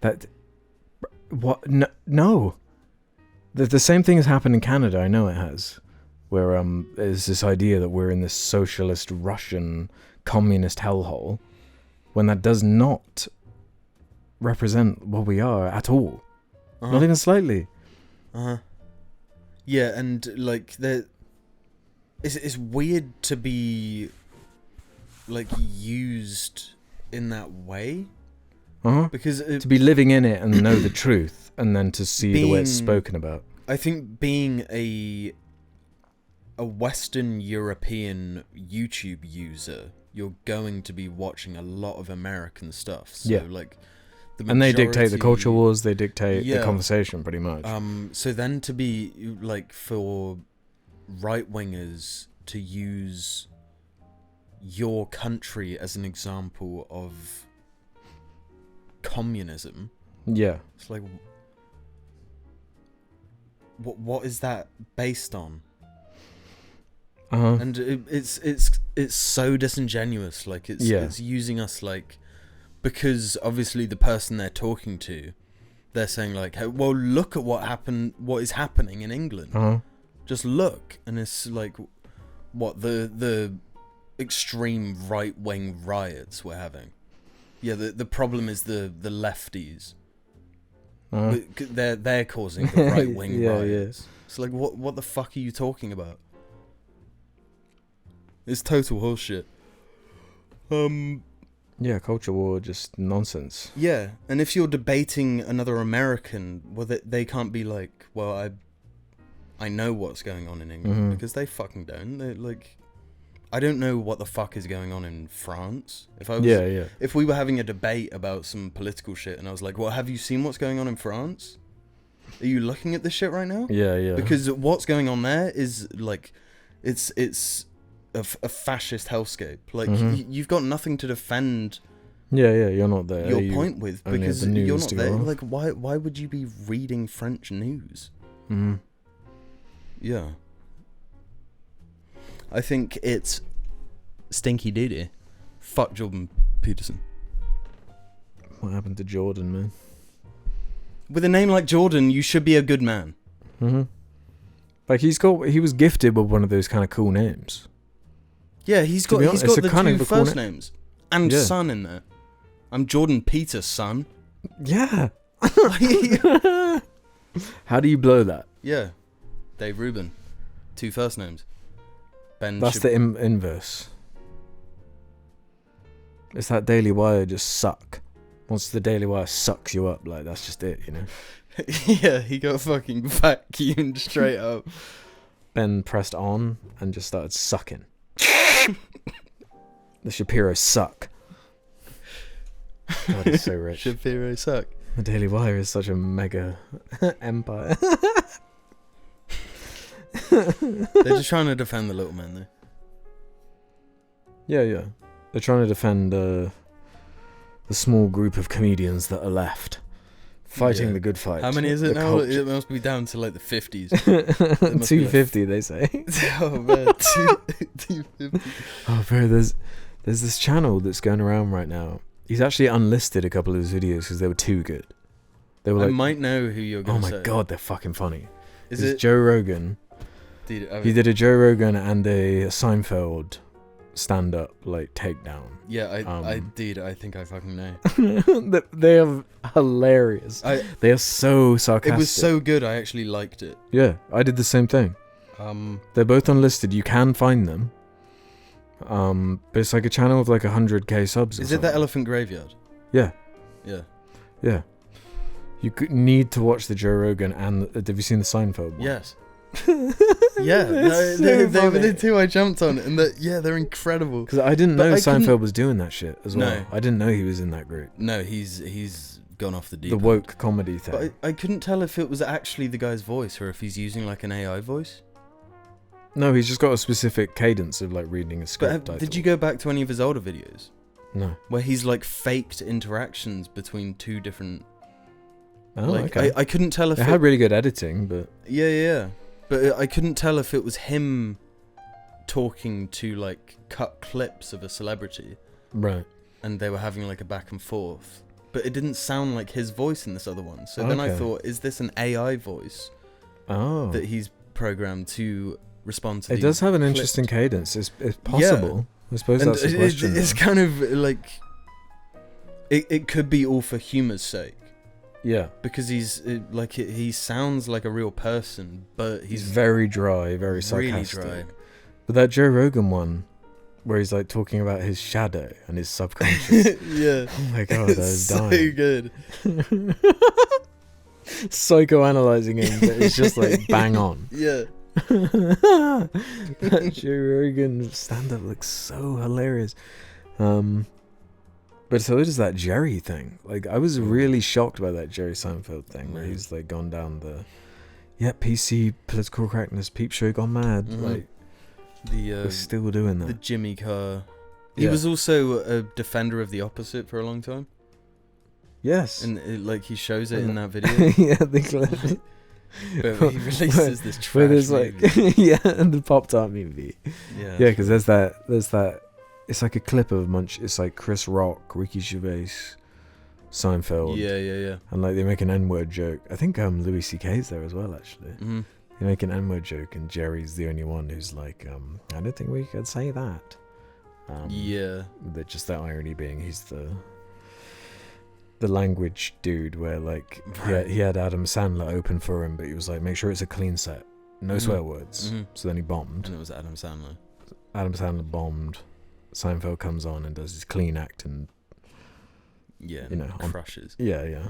that. What? No. The same thing has happened in Canada. I know it has, where there's this idea that we're in this socialist Russian communist hellhole, when that does not represent what we are at all, not even slightly. Yeah, and like It's weird to be like used in that way, because to be living in it and know the truth, and then to see the way it's spoken about. I think being a Western European YouTube user, you're going to be watching a lot of American stuff. So like, and they dictate the culture wars. They dictate the conversation pretty much. So then to be like for right wingers to use your country as an example of communism, it's like, what is that based on? And it's so disingenuous. Like it's using us like, because obviously the person they're talking to, they're saying like, hey, well, look at what is happening in England. Just look, and it's like, what the extreme right wing riots we're having. Yeah, the problem is the lefties. They're causing the right wing riots. It's like, what the fuck are you talking about? It's total horseshit. Yeah, culture war, just nonsense. Yeah, and if you're debating another American, well, they can't be like, well, I know what's going on in England, because they fucking don't. They're like, I don't know what the fuck is going on in France. If we were having a debate about some political shit, and I was like, well, have you seen what's going on in France? Are you looking at this shit right now? Yeah. Because what's going on there is like, it's a fascist hellscape. Like, you've got nothing to defend. Yeah, you're not there. Your point with, because you're not there. Like, why would you be reading French news? Yeah. I think it's stinky doo-doo. Fuck Jordan Peterson. What happened to Jordan, man? With a name like Jordan, you should be a good man. Like he was gifted with one of those kind of cool names. Yeah, he's got the two first names and son in there. I'm Jordan Peter's son. Yeah. How do you blow that? Yeah. Dave Rubin. 2 first names. Ben. That's the inverse. It's that Daily Wire just suck. Once the Daily Wire sucks you up, like, that's just it, you know? Yeah, he got fucking vacuumed straight up. Ben pressed on and just started sucking. The Shapiro suck. God, he's so rich. Shapiro suck. The Daily Wire is such a mega empire. They're just trying to defend the little man, though. Yeah. They're trying to defend the small group of comedians that are left. Fighting the good fight. How many is it now? Culture. It must be down to like the 50s. 250, they say. Oh man, 250. Oh bro, There's this channel that's going around right now. He's actually unlisted a couple of his videos because they were too good. They were I might know who you're going to say. Oh my god, they're fucking funny. Is it Joe Rogan? Dude, He did a Joe Rogan and a Seinfeld stand-up like takedown. Yeah, I think I fucking know. They are hilarious. They are so sarcastic. It was so good. I actually liked it. Yeah, I did the same thing. They're both unlisted. You can find them. But it's like a channel of like 100k subs. Is it the Elephant Graveyard? Yeah. Yeah. Yeah. You need to watch the Joe Rogan and have you seen the Seinfeld one? Yes. Yeah, they were the two I jumped on, and they're incredible. Because I didn't know Seinfeld was doing that shit as well. No. I didn't know he was in that group. No, he's gone off the deep end. The woke comedy thing. But I couldn't tell if it was actually the guy's voice or if he's using like an AI voice. No, he's just got a specific cadence of like reading a script. But did you go back to any of his older videos? No. Where he's like faked interactions between two different. Oh, okay. I couldn't tell if it had really good editing, but yeah. But I couldn't tell if it was him talking to like cut clips of a celebrity, right? And they were having like a back and forth, but it didn't sound like his voice in this other one. So then I thought, is this an AI voice? Oh, that he's programmed to respond to. It does have an interesting cadence. It's possible. Yeah. I suppose that's the question. It's kind of like it could be all for humor's sake. Yeah, because he sounds like a real person, but he's very dry, very sarcastic. Really dry. But that Joe Rogan one, where he's like talking about his shadow and his subconscious. Yeah. Oh my god, that was so dying. Good. Psychoanalyzing him, but it's just like bang on. Yeah. That Joe Rogan stand-up looks so hilarious. But so does that Jerry thing. Like, I was really shocked by that Jerry Seinfeld thing, where he's like gone down the, PC political correctness peep show gone mad. Mm-hmm. Like, we're still doing that. The Jimmy Carr. He was also a defender of the opposite for a long time. Yes. And he shows it in that video. Yeah, the clip. But he releases this trash movie. Yeah, and the Pop-Tart movie. Yeah. Yeah, because there's that. It's like a clip of a bunch. It's like Chris Rock, Ricky Gervais, Seinfeld. Yeah. And like they make an N-word joke. I think Louis C.K.'s there as well, actually. Mm-hmm. They make an N-word joke, and Jerry's the only one who's like, I don't think we could say that. Yeah. Just the irony being he's the language dude, where like he had Adam Sandler open for him, but he was like, make sure it's a clean set, no swear words. Mm-hmm. So then he bombed. And it was Adam Sandler. Adam Sandler bombed. Seinfeld comes on and does his clean act and crushes. Yeah.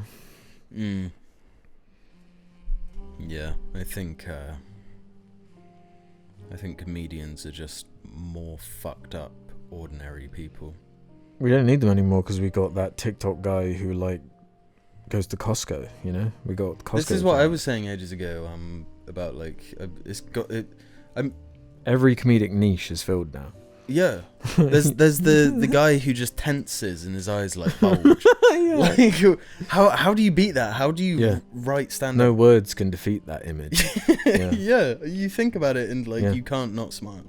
Yeah, I think comedians are just more fucked up ordinary people. We don't need them anymore because we got that TikTok guy who like goes to Costco. We got Costco. This is what I was saying ages ago. About like every comedic niche is filled now. Yeah, there's the guy who just tenses and his eyes like bulge. Yeah. Like, how do you beat that? How do you write stand-up? No words can defeat that image. Yeah, you think about it and you can't not smile.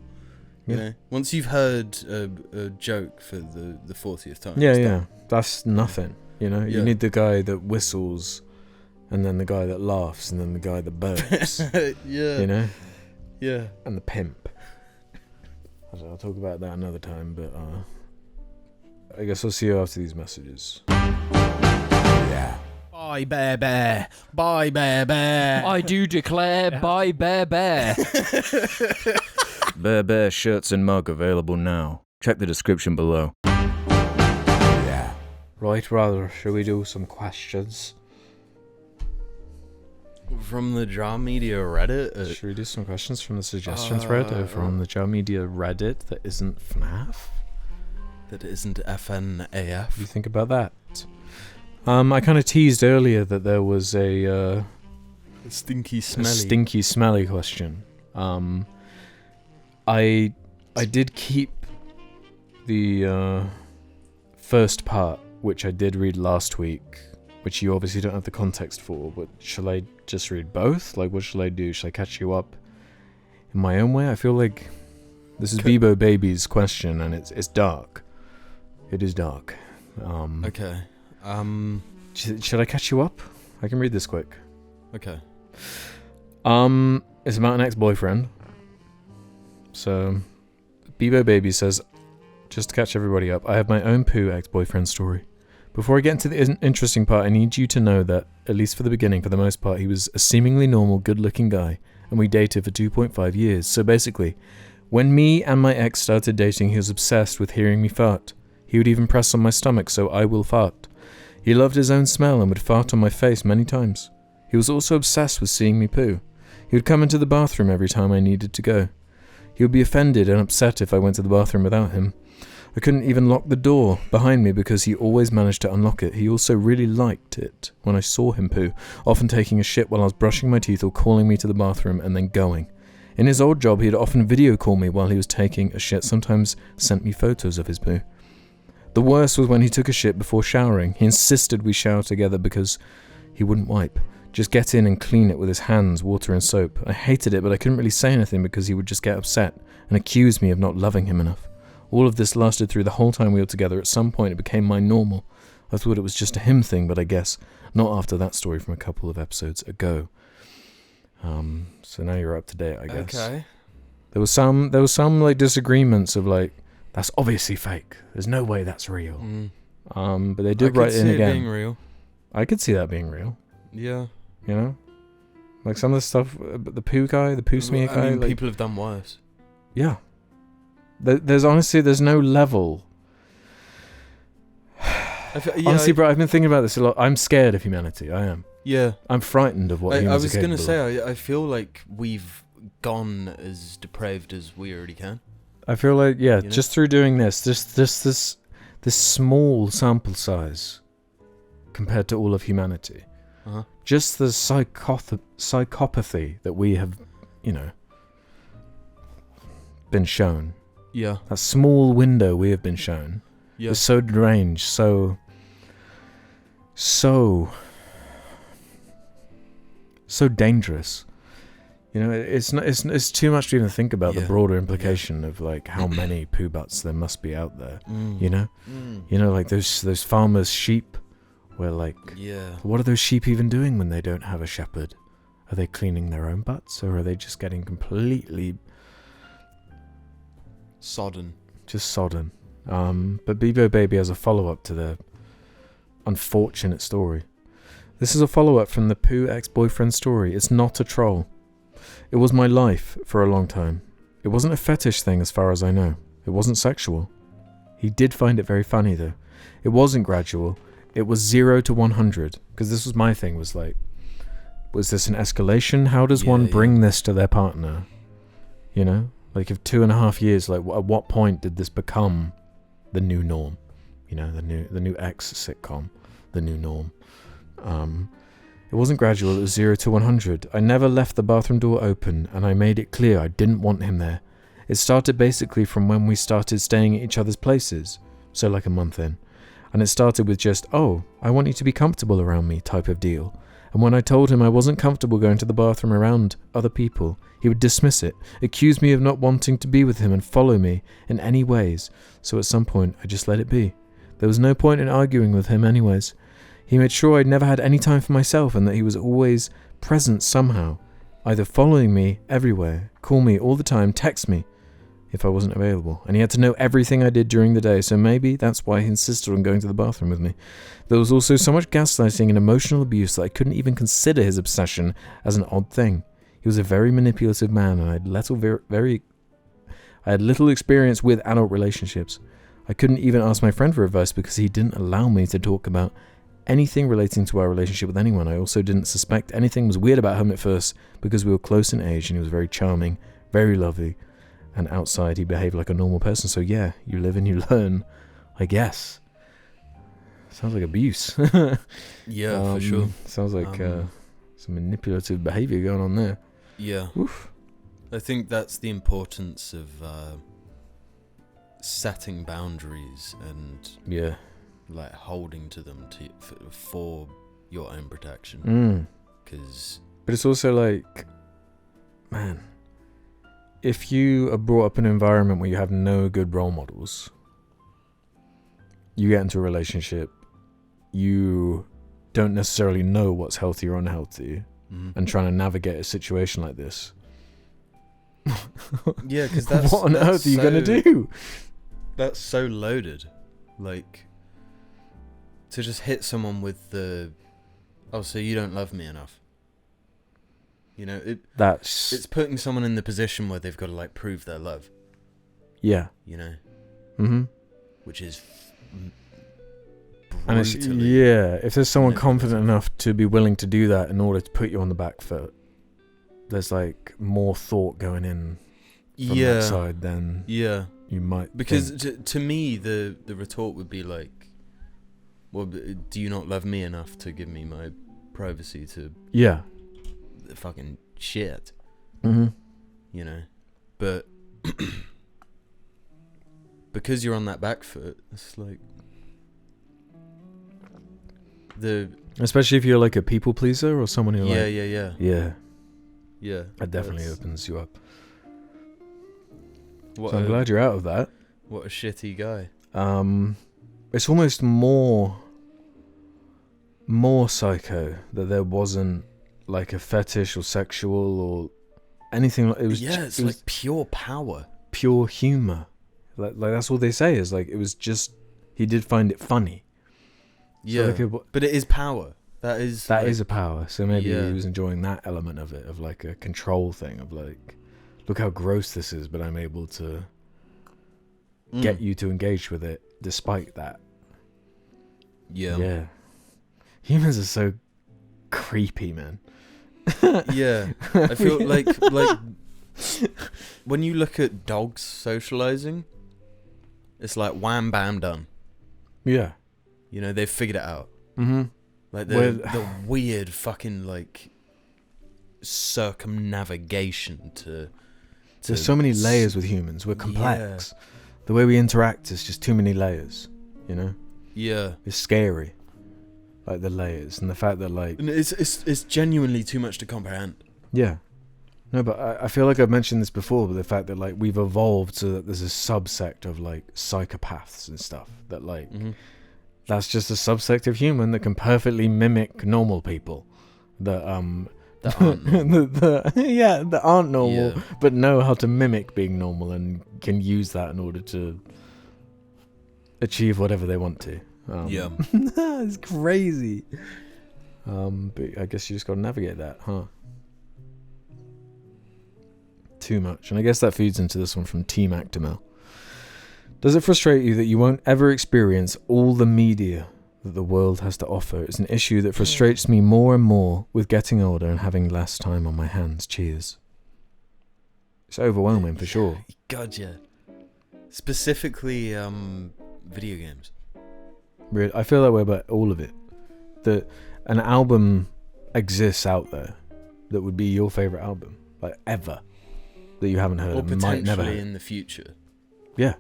You know, once you've heard a joke for the 40th time. Yeah, that's nothing. You need the guy that whistles, and then the guy that laughs, and then the guy that burps. Yeah. Yeah. And the pimp. I'll talk about that another time, but I guess I'll see you after these messages. Yeah. Bye, Bear Bear. Bye, Bear Bear. I do declare, bye, Bear Bear. Bear Bear shirts and mug available now. Check the description below. Yeah. Right, brother, shall we do some questions? From the Jar Media Reddit? Should we do some questions from the suggestion thread from the Jar Media Reddit that isn't FNAF? That isn't FNAF? What do you think about that? I kind of teased earlier that there was a stinky smelly question. I did keep the first part, which I did read last week, which you obviously don't have the context for, but shall I just read both? Like, what shall I do? Shall I catch you up in my own way? I feel like this is Bebo Baby's question, and it's dark. It is dark. Okay. Should I catch you up? I can read this quick. Okay. It's about an ex-boyfriend. So, Bebo Baby says, just to catch everybody up, I have my own poo ex-boyfriend story. Before I get into the interesting part, I need you to know that, at least for the beginning, for the most part, he was a seemingly normal, good-looking guy, and we dated for 2.5 years. So basically, when me and my ex started dating, he was obsessed with hearing me fart. He would even press on my stomach so I will fart. He loved his own smell and would fart on my face many times. He was also obsessed with seeing me poo. He would come into the bathroom every time I needed to go. He would be offended and upset if I went to the bathroom without him. I couldn't even lock the door behind me because he always managed to unlock it. He also really liked it when I saw him poo, often taking a shit while I was brushing my teeth or calling me to the bathroom and then going. In his old job, he'd often video call me while he was taking a shit, sometimes sent me photos of his poo. The worst was when he took a shit before showering. He insisted we shower together because he wouldn't wipe. Just get in and clean it with his hands, water and soap. I hated it, but I couldn't really say anything because he would just get upset and accuse me of not loving him enough. All of this lasted through the whole time we were together. At some point it became my normal. I thought it was just a him thing, but I guess not after that story from a couple of episodes ago. So now you're up to date, I guess. Okay. There was some like disagreements of like, that's obviously fake. There's no way that's real. But they did write in again. I could see it being real. I could see that being real. Yeah. You know? Like some of the stuff, the poo guy, the poo smear guy. I mean, like, people have done worse. Yeah. There's no level. Honestly, bro, I've been thinking about this a lot. I'm scared of humanity. I am. Yeah. I'm frightened of what humans are capable of. I was going to say, I feel like we've gone as depraved as we already can. I feel like, yeah, You know? just through doing this small sample size compared to all of humanity. Uh-huh. Just the psychopathy that we have, been shown. Yeah. That small window we have been shown. Yeah. Is so deranged, so dangerous. It's too much to even think about the broader implication of like how many poo butts there must be out there. Like those farmers' sheep, where like, what are those sheep even doing when they don't have a shepherd? Are they cleaning their own butts, or are they just getting completely sodden? Just sodden. But Bebo Baby has a follow-up to the unfortunate story. This is a follow-up from the poo ex-boyfriend story. It's not a troll. It was my life for a long time. It wasn't a fetish thing as far as I know. It wasn't sexual. He did find it very funny though. It wasn't gradual. It was 0 to 100. Because this was my thing, was like, was this an escalation? How does one bring this to their partner? Like if 2.5 years, like at what point did this become the new norm? The new X sitcom, the new norm. It wasn't gradual, it was 0 to 100. I never left the bathroom door open, and I made it clear I didn't want him there. It started basically from when we started staying at each other's places, so like a month in. And it started with just, oh, I want you to be comfortable around me type of deal. And when I told him I wasn't comfortable going to the bathroom around other people, he would dismiss it, accuse me of not wanting to be with him and follow me in any ways. So at some point, I just let it be. There was no point in arguing with him anyways. He made sure I'd never had any time for myself and that he was always present somehow, either following me everywhere, call me all the time, text me if I wasn't available. And he had to know everything I did during the day, so maybe that's why he insisted on going to the bathroom with me. There was also so much gaslighting and emotional abuse that I couldn't even consider his obsession as an odd thing. He was a very manipulative man, and I had little experience with adult relationships. I couldn't even ask my friend for advice because he didn't allow me to talk about anything relating to our relationship with anyone. I also didn't suspect anything was weird about him at first because we were close in age and he was very charming, very lovely, and outside he behaved like a normal person. So yeah, you live and you learn, I guess. Sounds like abuse. Yeah, for sure. Sounds like some manipulative behavior going on there. Yeah. Oof. I think that's the importance of setting boundaries and like holding to them for your own protection. But it's also like, man, if you are brought up in an environment where you have no good role models, you get into a relationship, you don't necessarily know what's healthy or unhealthy, and trying to navigate a situation like this. Yeah, because that's what on earth are you gonna do? That's so loaded, like to just hit someone with the, oh, so you don't love me enough. You know, it's putting someone in the position where they've got to like prove their love. Yeah. You know. Mm-hmm. Which is. And it's, if there's someone confident enough to be willing to do that in order to put you on the back foot, there's like more thought going in from that side than you might. Because to me, the retort would be like, well, do you not love me enough to give me my privacy to the fucking shit? Mm-hmm. You know, but because you're on that back foot, it's like especially if you're like a people pleaser or someone who yeah, that definitely opens you up. So I'm glad you're out of that. What a shitty guy. It's almost more psycho that there wasn't like a fetish or sexual or anything. It was it's like pure power, pure humor. Like that's all they say is like it was just he did find it funny. Yeah, so but it is power. That is a power. So maybe he was enjoying that element of it, of like a control thing, of like, look how gross this is, but I'm able to get you to engage with it despite that. Yeah. Humans are so creepy, man. Yeah, I feel like when you look at dogs socializing, it's like wham bam done. Yeah. You know, they've figured it out. Mm-hmm. Like the weird fucking like circumnavigation to there's so many layers with humans. We're complex. Yeah. The way we interact is just too many layers, you know? Yeah. It's scary. Like the layers and the fact that like it's genuinely too much to comprehend. Yeah. No, but I feel like I've mentioned this before, but the fact that like we've evolved so that there's a subsect of like psychopaths and stuff that like that's just a subsect of human that can perfectly mimic normal people that aren't normal. that aren't normal but know how to mimic being normal and can use that in order to achieve whatever they want to. It's crazy. But I guess you just got to navigate that, huh? Too much. And I guess that feeds into this one from Team Actimel. Does it frustrate you that you won't ever experience all the media that the world has to offer? It's an issue that frustrates me more and more with getting older and having less time on my hands. Cheers. It's overwhelming for sure. God, yeah. Specifically, video games. Really, I feel that way about all of it. That an album exists out there that would be your favorite album, like ever, that you haven't heard or of, potentially might never in the future. Yeah.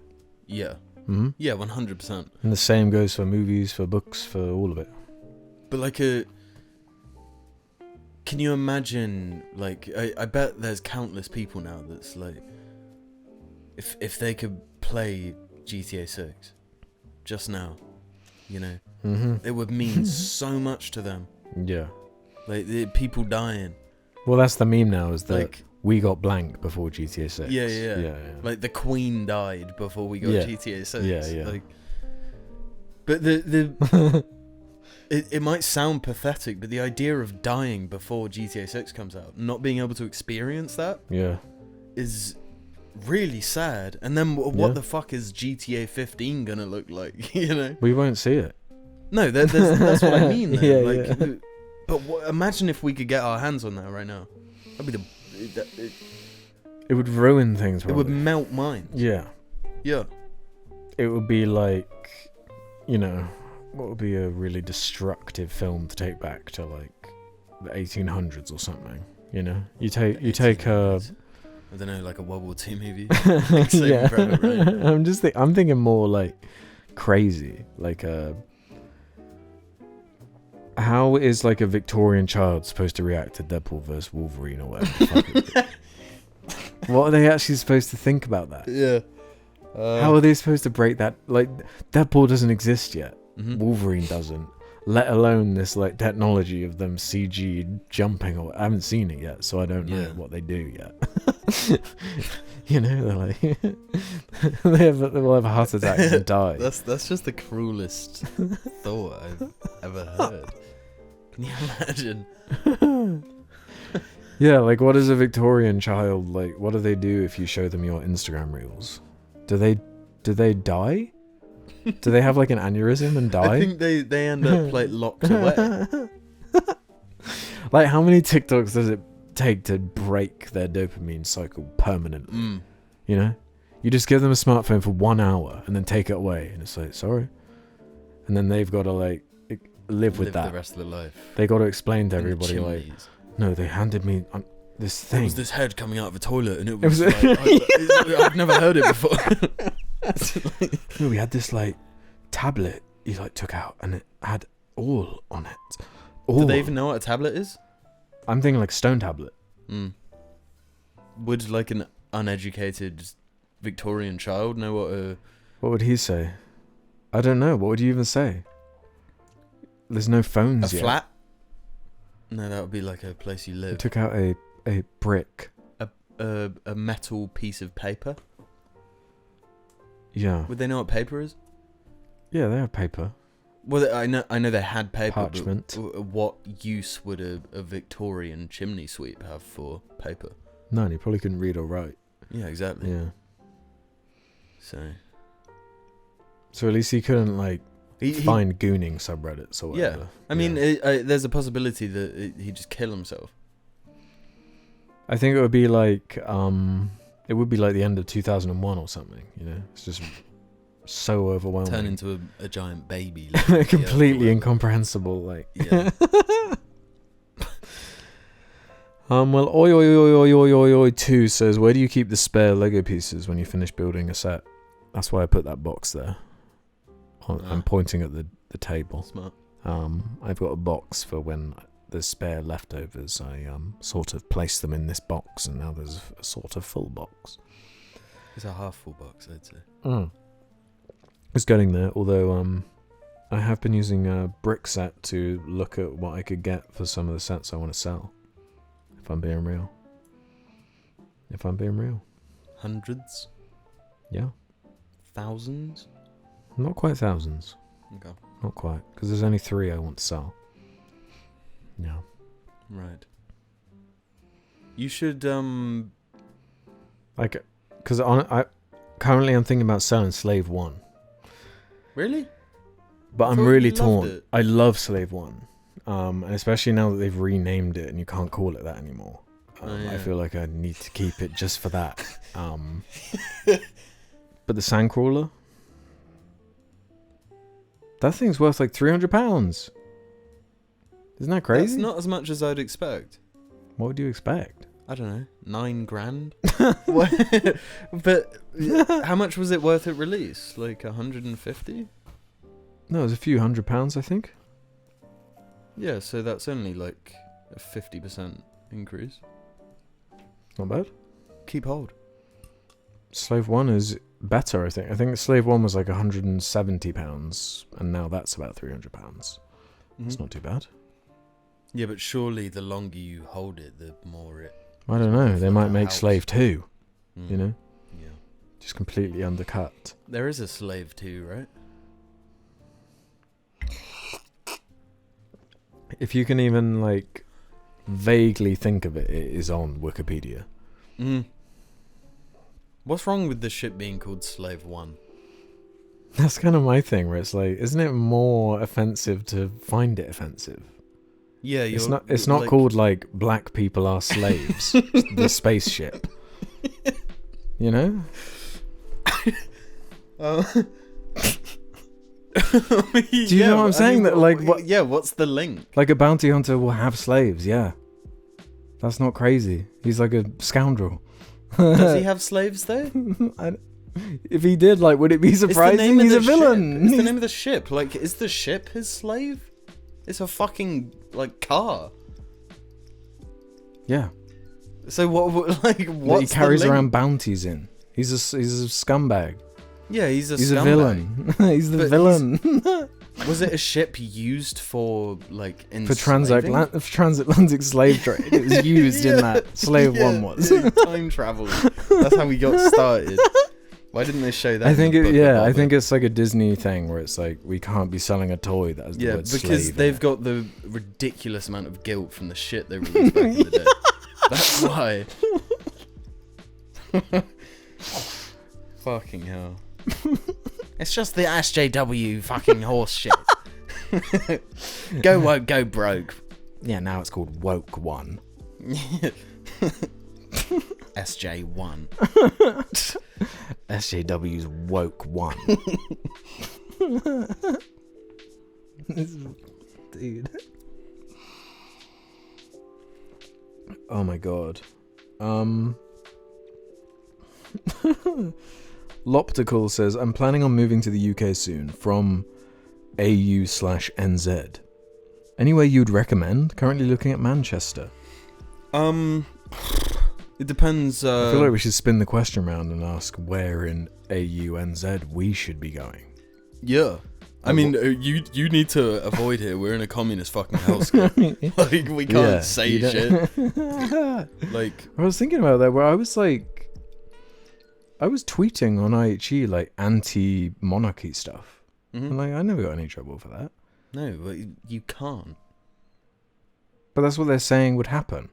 Yeah. Mm-hmm. Yeah, 100%. And the same goes for movies, for books, for all of it. But like can you imagine, like, I bet there's countless people now that's like, if they could play GTA 6 just now, you know, it would mean so much to them. Yeah. Like, the people dying. Well, that's the meme now, is that like, we got blank before GTA 6. Yeah. Like, the Queen died before we got GTA 6. Yeah. Like, but it might sound pathetic, but the idea of dying before GTA 6 comes out, not being able to experience that, is really sad. And then what the fuck is GTA 15 gonna look like? You know, we won't see it. No, that's what I mean. Then. But imagine if we could get our hands on that right now. That'd be it would ruin things. It would melt minds. Yeah. It would be like, you know, what would be a really destructive film to take back to like the 1800s or something? You know, you take I don't know, like a World War II movie. Yeah. I'm thinking more like crazy, like how is like a Victorian child supposed to react to Deadpool vs Wolverine or whatever? What are they actually supposed to think about that? Yeah. How are they supposed to break that? Like, Deadpool doesn't exist yet. Mhm. Wolverine doesn't. Let alone this like technology of them CG jumping. Or I haven't seen it yet, so I don't know what they do yet. You know, they're like they will have heart attacks and die. That's just the cruelest thought I've ever heard. Can you imagine? Yeah, like what is a Victorian child like? What do they do if you show them your Instagram reels? Do they die? Do they have like an aneurysm and die? I think they end up like locked away. Like how many TikToks does it take to break their dopamine cycle permanently? You know, you just give them a smartphone for 1 hour and then take it away, and it's like sorry, and then they've got to like live with that the rest of their life. They got to explain to In the everybody like, chimneys. no, they handed me this There thing. was this head coming out of a toilet, and it was like, I've never heard it before. No, we had this like tablet he like took out, and it had all on it. All. Do they even know what a tablet is? I'm thinking like stone tablet. Would like an uneducated Victorian child know what a... What would he say? I don't know. What would you even say? There's no phones A yet. flat? No, that would be like a place you He live. took out a brick. A metal piece of paper? Yeah. Would they know what paper is? Yeah, they have paper. Well, I know they had paper. Parchment. But what use would a Victorian chimney sweep have for paper? None. He probably couldn't read or write. Yeah, exactly. Yeah. So at least he couldn't like he find gooning subreddits or whatever. Yeah, I mean, there's a possibility that he'd just kill himself. I think it would be like the end of 2001 or something. You know, it's just so overwhelming. Turn into a giant baby. Completely incomprehensible. Like. Yeah. Well, oi 2 says, where do you keep the spare Lego pieces when you finish building a set? That's why I put that box there. I'm pointing at the table. Smart. I've got a box for when there's spare leftovers. I sort of place them in this box, and now there's a sort of full box. It's a half full box, I'd say. It's getting there, although I have been using a brick set to look at what I could get for some of the sets I want to sell. If I'm being real. Hundreds? Yeah. Thousands? Not quite thousands. Okay. Not quite. Because there's only 3 I want to sell. Yeah. Right. You should, Like, because currently I'm thinking about selling Slave 1. Really? But I'm thought really you loved torn. it. I love Slave 1. And especially now that they've renamed it and you can't call it that anymore. I feel like I need to keep it just for that. But the Sandcrawler? That thing's worth like £300. Isn't that crazy? That's not as much as I'd expect. What would you expect? I don't know, 9 grand? But how much was it worth at release? Like 150? No, it was a few £100, I think. Yeah, so that's only like a 50% increase. Not bad. Keep hold. Slave 1 is better, I think. I think Slave 1 was like £170, and now that's about £300. It's not too bad. Yeah, but surely the longer you hold it, the more it... I don't know. They might make house. Slave 2, you know? Yeah. Just completely undercut. There is a Slave 2, right? If you can even, like, vaguely think of it, it is on Wikipedia. What's wrong with the ship being called Slave 1? That's kind of my thing, where it's like, isn't it more offensive to find it offensive? Yeah, It's not like, called, like, Black People Are Slaves, the spaceship. You know? Do you know what I'm saying? That like, what? Yeah, what's the link? Like a bounty hunter will have slaves. Yeah, that's not crazy. He's like a scoundrel. Does he have slaves though? If he did, like, would it be surprising? He's a villain. It's the name of the ship. Like, is the ship his slave? It's a fucking like car. Yeah. So what? Like, That what? he carries around bounties in. He's a scumbag. Yeah, he's a He's a villain. He's the villain. Was it a ship used for like for transatlantic slave trade? It was used in that. Slave One was time travel. That's how we got started. Why didn't they show that? I think I think it's like a Disney thing where it's like we can't be selling a toy that has the word slave because they've got the ridiculous amount of guilt from the shit they released back in the day. That's why. Fucking hell. It's just the SJW fucking horse shit. Go woke, go broke. Yeah, now it's called Woke One. SJ1. SJW's Woke One. Dude. Oh my god. Loptical says, I'm planning on moving to the UK soon from AU/NZ. Anywhere you'd recommend? Currently looking at Manchester. It depends. I feel like we should spin the question round and ask where in AU/NZ we should be going. Yeah. I mean, you need to avoid here. We're in a communist fucking hellscape. Like, we can't say shit. Like, I was thinking about that where I was tweeting on IHE like anti-monarchy stuff. Mm-hmm. And like, I never got any trouble for that. No, but you can't. But that's what they're saying would happen.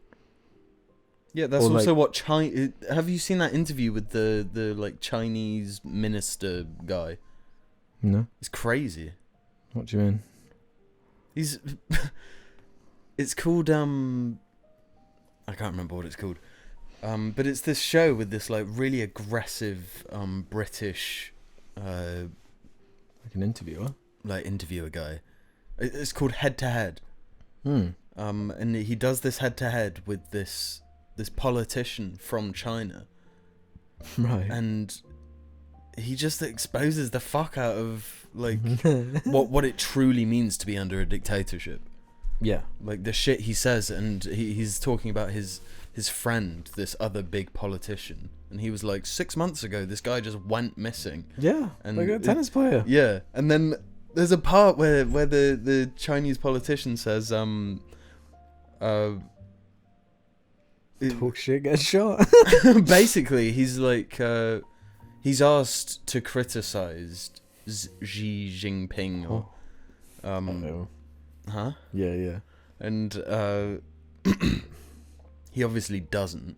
Yeah, that's or also what China. Have you seen that interview with the like Chinese minister guy? No. It's crazy. What do you mean? He's. It's called I can't remember what it's called. But it's this show with this like really aggressive British like an interviewer? Like interviewer guy. It's called Head to Head. And he does this head to head with this politician from China. Right. And he just exposes the fuck out of like what it truly means to be under a dictatorship. Yeah. Like the shit he says, and he's talking about his friend, this other big politician, and he was like 6 months ago this guy just went missing. Yeah. And like a tennis player. Yeah. And then there's a part where the Chinese politician says talk shit, get shot. Basically he's like he's asked to criticize Xi Jinping or huh? Yeah. And he obviously doesn't.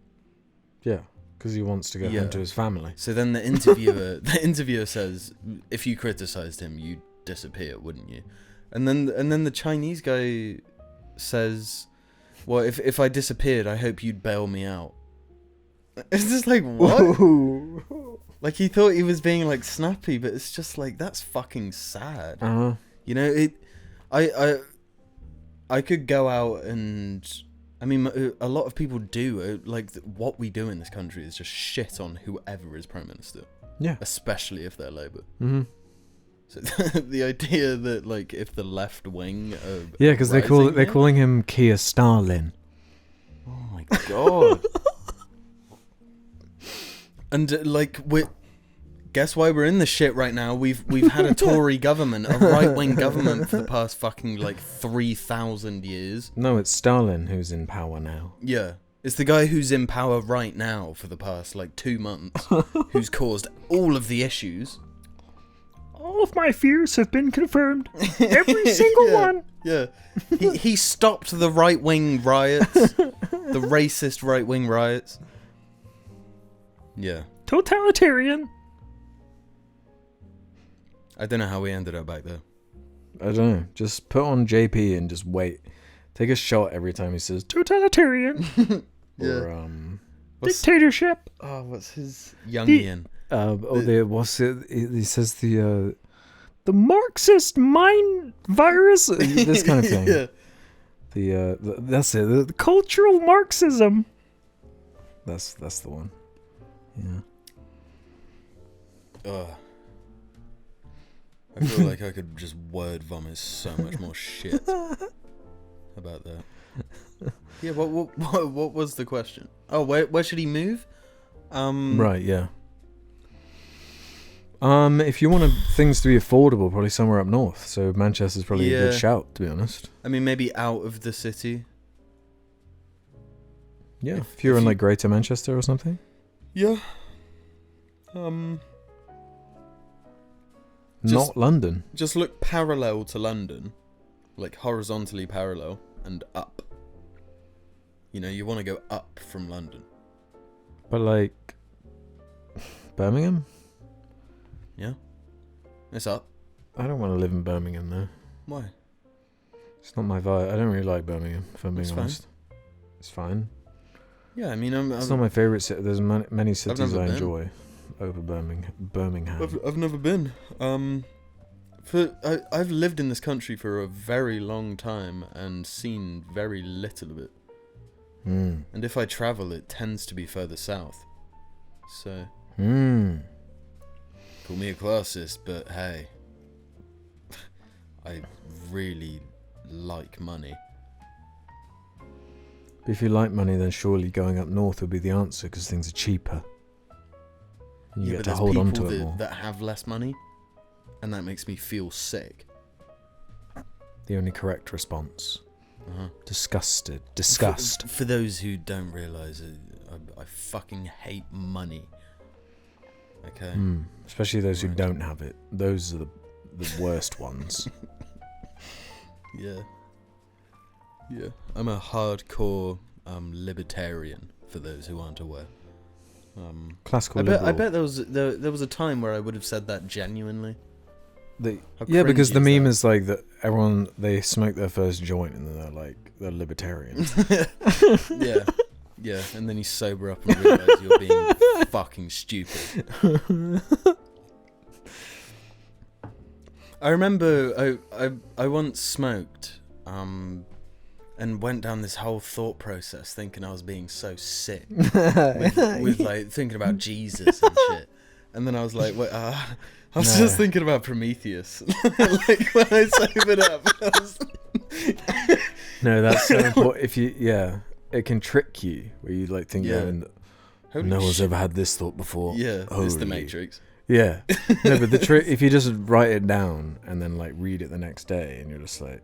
Yeah, because he wants to go home to his family. So then the interviewer says, if you criticized him, you'd disappear, wouldn't you? And then the Chinese guy says, well, if I disappeared, I hope you'd bail me out. It's just like, what? Whoa. Like, he thought he was being like snappy, but it's just like, that's fucking sad. Uh-huh. You know, I could go out and, I mean, a lot of people do, like, what we do in this country is just shit on whoever is Prime Minister. Yeah. Especially if they're Labour. Mm-hmm. So the idea that, like, if the left wing yeah, because they're calling him Keir Starlin. Oh my god. And like, guess why we're in this shit right now? We've had a Tory government, a right-wing government for the past fucking like 3,000 years. No, it's Stalin who's in power now. Yeah. It's the guy who's in power right now for the past like 2 months who's caused all of the issues. All of my fears have been confirmed. Every single one. Yeah. He stopped the right-wing riots. The racist right-wing riots. Yeah. Totalitarian. I don't know how we ended up back there. I don't know. Just put on JP and just wait. Take a shot every time he says totalitarian. Or dictatorship. Oh, what's his Jungian? He says the Marxist mind virus. This kind of thing. Yeah. That's it. The cultural Marxism. That's the one. Yeah. I feel like I could just word vomit so much more shit about that. Yeah, what was the question? Oh, where should he move? Right, yeah. If you want things to be affordable, probably somewhere up north. So Manchester's probably a good shout, to be honest. I mean, maybe out of the city. Yeah, if you're in like Greater Manchester or something. Yeah. Not London. Just look parallel to London, like horizontally parallel and up. You know, you want to go up from London. But like Birmingham? Yeah. It's up. I don't want to live in Birmingham though. Why? It's not my vibe. I don't really like Birmingham, if I'm being honest. It's fine. Yeah, I mean, it's not my favourite city. There's many cities I enjoy over Birmingham. I've never been. I've lived in this country for a very long time and seen very little of it. And if I travel, it tends to be further south. So, call me a classist, but hey, I really like money. If you like money, then surely going up north would be the answer because things are cheaper. You get to hold on to it more. That have less money, and that makes me feel sick. The only correct response. Disgusted. Disgust. For those who don't realise it, I fucking hate money. Okay? Especially those who don't have it. Those are the worst ones. Yeah. Yeah. I'm a hardcore libertarian, for those who aren't aware. Classical liberal. I bet there was a time where I would have said that genuinely. Because the meme is like that everyone, they smoke their first joint and then they're like, they're libertarians. Yeah, and then you sober up and realise you're being fucking stupid. I remember I once smoked and went down this whole thought process thinking I was being so sick with like thinking about Jesus and shit. And then I was like, wait, I was just thinking about Prometheus. Like when I sobered up. No, that's so important. It can trick you where you like think, no one's ever had this thought before. Yeah, it's the Matrix. Yeah. No, but the trick, if you just write it down and then like read it the next day and you're just like,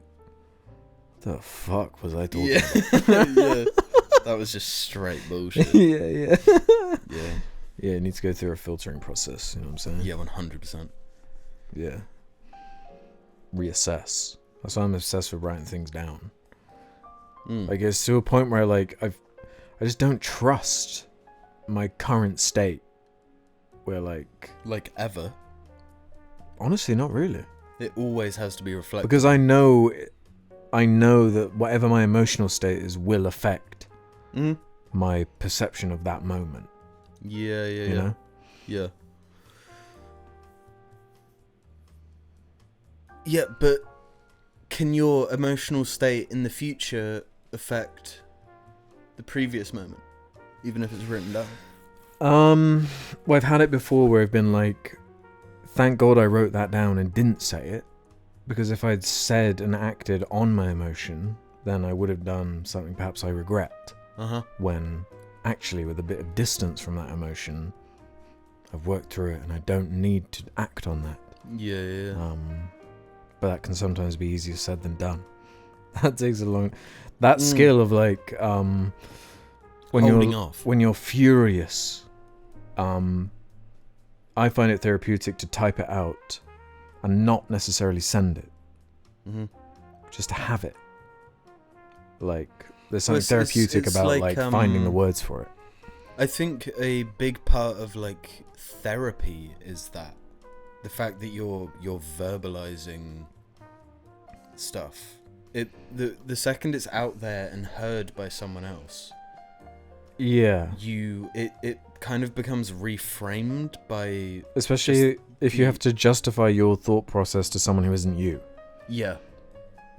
the fuck was I talking about? Yeah. That was just straight bullshit. Yeah. Yeah. Yeah, it needs to go through a filtering process, you know what I'm saying? Yeah, 100%. Yeah. Reassess. That's why I'm obsessed with writing things down. Like, it's to a point where, like, I just don't trust my current state. Where, like... Like, ever? Honestly, not really. It always has to be reflected. Because I know that whatever my emotional state is will affect my perception of that moment. Yeah. You know? Yeah. Yeah, but can your emotional state in the future affect the previous moment, even if it's written down? Well, I've had it before where I've been like, thank God I wrote that down and didn't say it, because if I'd said and acted on my emotion, then I would have done something perhaps I regret. When actually, with a bit of distance from that emotion, I've worked through it and I don't need to act on that. Yeah. But that can sometimes be easier said than done. That takes a long... That skill of like... when holding off. When you're furious, I find it therapeutic to type it out and not necessarily send it. Just to have it. Like, there's something therapeutic about like finding the words for it. I think a big part of like therapy is that. The fact that you're verbalizing stuff. The second it's out there and heard by someone else. Yeah. It kind of becomes reframed by... Especially if you have to justify your thought process to someone who isn't you. Yeah.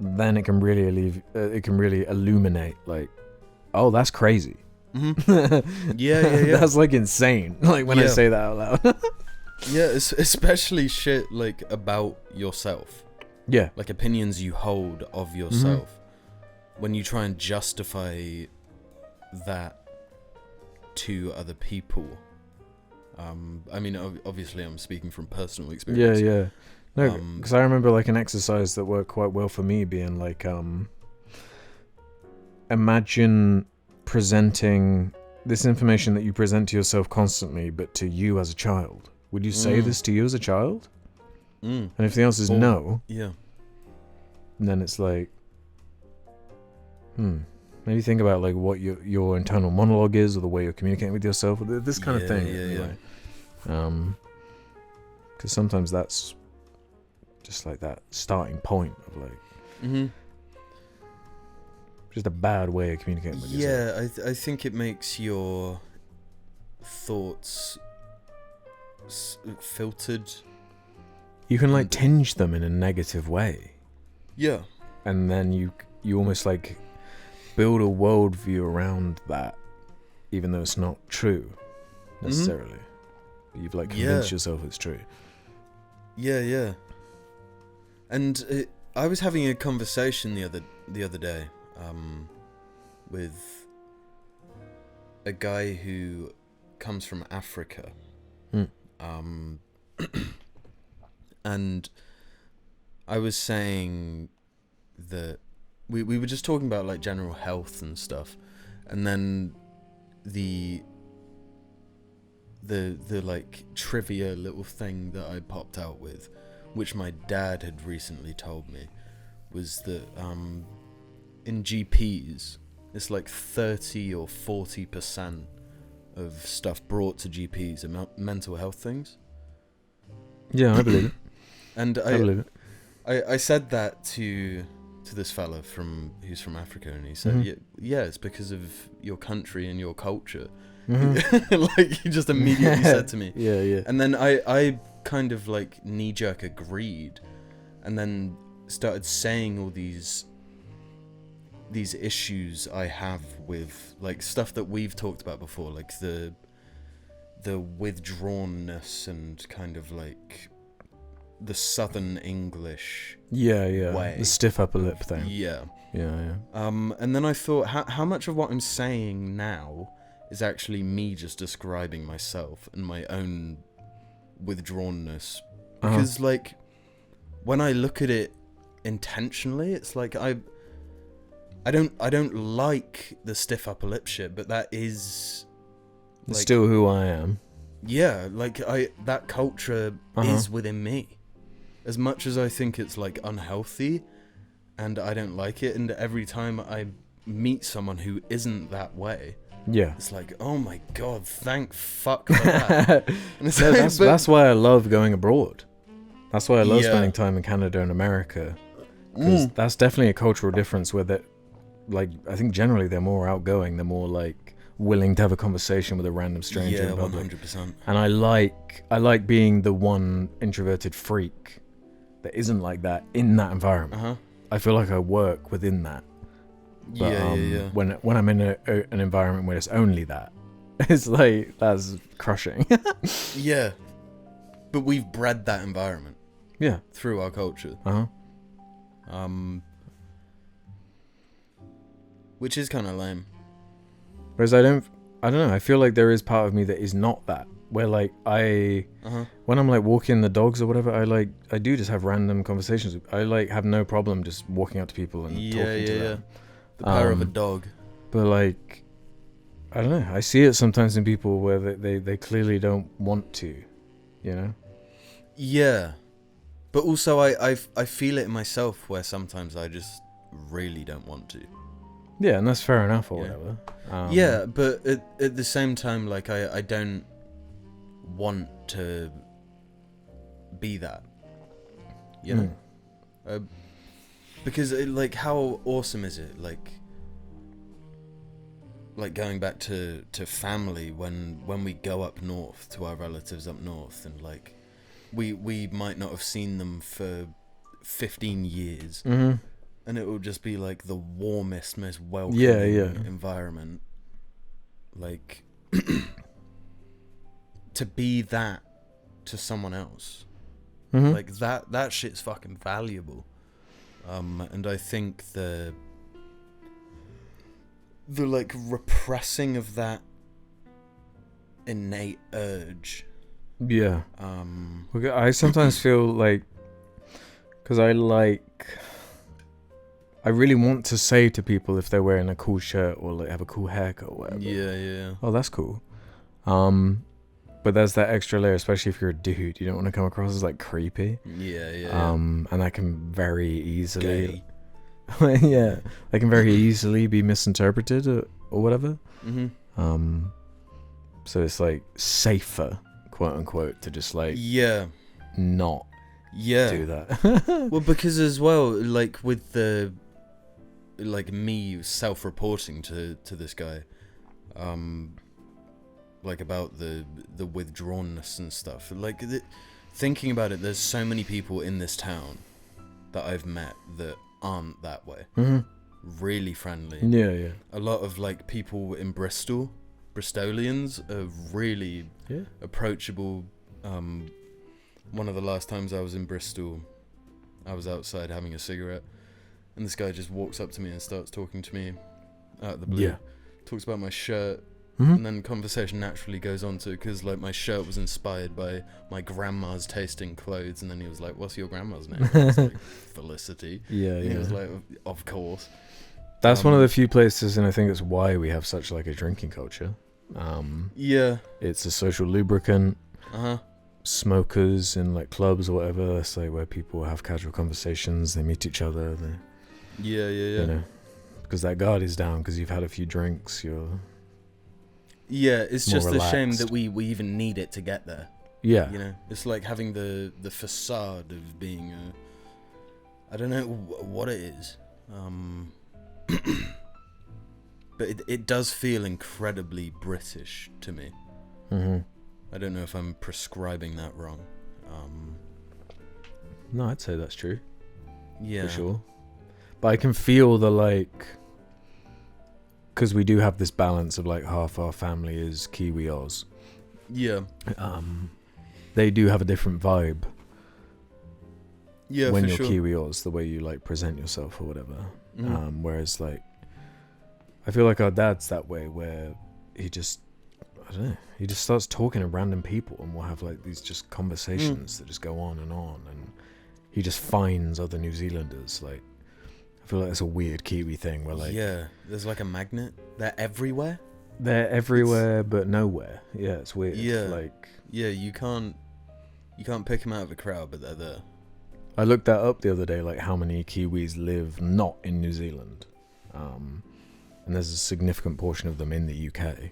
Then it can really illuminate, like, oh, that's crazy. Yeah. That's like insane. Like when I say that out loud. Yeah, especially shit like about yourself. Yeah. Like opinions you hold of yourself. When you try and justify that to other people, I mean, obviously, I'm speaking from personal experience. Yeah. No, because I remember like an exercise that worked quite well for me being like, imagine presenting this information that you present to yourself constantly, but to you as a child. Would you say this to you as a child? And if the answer is no, then it's like, maybe think about like what your internal monologue is, or the way you're communicating with yourself, or this kind of thing. Anyway. Because sometimes that's just like that starting point of like just a bad way of communicating with yourself. I think it makes your thoughts filtered. You can like tinge them in a negative way. Yeah. And then you almost like build a worldview around that, even though it's not true necessarily. You've like convinced yourself it's true. Yeah. And I was having a conversation the other day with a guy who comes from Africa. And I was saying that we were just talking about like general health and stuff, and then the like trivia little thing that I popped out with, which my dad had recently told me, was that in GPs it's like 30 or 40% of stuff brought to GPs are mental health things. Yeah, I believe it. And I believe it. I said that to this fella who's from Africa, and he said, yeah, it's because of your country and your culture. Like he just immediately said to me. Yeah. And then I kind of like knee-jerk agreed, and then started saying all these issues I have with like stuff that we've talked about before, like the withdrawnness and kind of like the Southern English way. The stiff upper lip thing. Yeah. And then I thought, how much of what I'm saying now is actually me just describing myself and my own withdrawnness? Because like when I look at it intentionally, it's like I don't like the stiff upper lip shit, but that is like, still who I am. Yeah, like that culture is within me. As much as I think it's like unhealthy and I don't like it, and every time I meet someone who isn't that way, it's like, oh my god, thank fuck for that. That's why I love going abroad. That's why I love spending time in Canada and America, because that's definitely a cultural difference where that, like, I think generally they're more outgoing, they're more like willing to have a conversation with a random stranger in public. 100%. And I like being the one introverted freak that isn't like that in that environment. I feel like I work within that. But when I'm in an environment where it's only that, it's like, that's crushing. Yeah. But we've bred that environment. Yeah. Through our culture. Which is kind of lame. Whereas I don't know, I feel like there is part of me that is not that, where like when I'm like walking the dogs or whatever, I do just have random conversations. I like have no problem just walking up to people and talking to them. The power of a dog. But like, I don't know, I see it sometimes in people where they clearly don't want to, you know? Yeah. But also I feel it in myself where sometimes I just really don't want to. Yeah, and that's fair enough or whatever. Yeah, but at the same time, like, I don't want to be that. You know? Because, like, how awesome is it? Like going back to family when we go up north to our relatives up north, and, like, we might not have seen them for 15 years. And it will just be like the warmest, most welcoming environment. Like, to be that to someone else, like that shit's fucking valuable. And I think the like repressing of that innate urge. Yeah. I sometimes feel like, because I really want to say to people if they're wearing a cool shirt or like have a cool haircut or whatever. Yeah. Oh, that's cool. But there's that extra layer, especially if you're a dude. You don't want to come across as like creepy. Yeah. And that can very easily. Gay. Yeah, they can very easily be misinterpreted or whatever. Mm-hmm. So it's like safer, quote unquote, to just like not do that. Well, because as well, like with the me self-reporting to this guy, like about the withdrawnness and stuff. Like thinking about it, there's so many people in this town that I've met that aren't that way. Really friendly. Yeah. A lot of like people in Bristol, Bristolians are really approachable. One of the last times I was in Bristol, I was outside having a cigarette, and this guy just walks up to me and starts talking to me out of the blue. Talks about my shirt. And then conversation naturally goes on to, because like my shirt was inspired by my grandma's taste in clothes, and then he was like, "What's your grandma's name?" I was like, Felicity. And he was like, "Of course." That's one of the few places, and I think it's why we have such like a drinking culture. It's a social lubricant. Smokers in like clubs or whatever. That's like where people have casual conversations. They meet each other. Yeah. You know, because that guard is down because you've had a few drinks. It's just relaxed. a shame that we even need it to get there. Yeah. You know, it's like having the facade of being I don't know what it is. But it does feel incredibly British to me. I don't know if I'm prescribing that wrong. No, I'd say that's true. Yeah. For sure. But I can feel the like, because we do have this balance of like half our family is Kiwi Oz. Yeah. They do have a different vibe. Yeah, when for you're sure. Kiwi Oz, the way you like present yourself or whatever. Whereas like, I feel like our dad's that way, where he just, I don't know, he just starts talking to random people, and we'll have like these just conversations that just go on, and he just finds other New Zealanders. Like, I feel like it's a weird Kiwi thing where like, there's like a magnet. They're everywhere. But nowhere. Yeah, it's weird. Like, you can't pick them out of a crowd, but they're there. I looked that up the other day, like how many Kiwis live not in New Zealand, and there's a significant portion of them in the UK.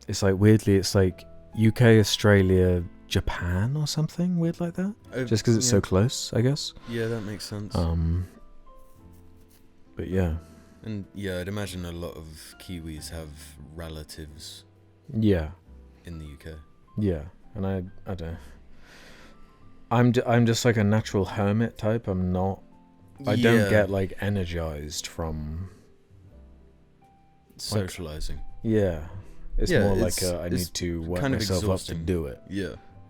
It's like weirdly, it's like UK, Australia, Japan, or something weird like that. Just because it's so close, I guess. Yeah, that makes sense. But yeah. And I'd imagine a lot of Kiwis have relatives. Yeah. In the UK. Yeah, and I don't know. I'm just like a natural hermit type. I'm not. I don't get like energized from socializing. It's more like I need to work myself up to do it.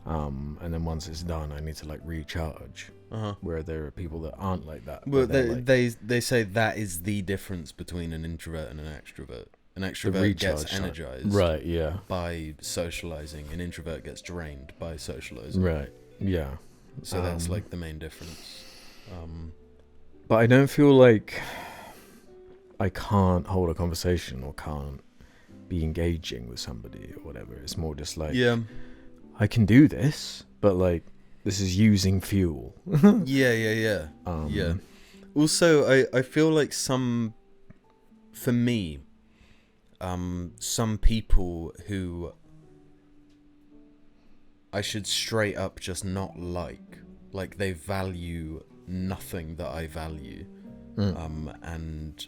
And then once it's done, I need to like recharge. Where there are people that aren't like that. Well, they say that is the difference between an introvert and an extrovert. An extrovert gets energized, right? Yeah, by socializing. An introvert gets drained by socializing, right? Yeah. So that's like the main difference. But I don't feel like I can't hold a conversation or can't be engaging with somebody or whatever. It's more just like, I can do this, but like this is using fuel. Yeah. Also, I feel like some people who I should straight up just not like they value nothing that I value, and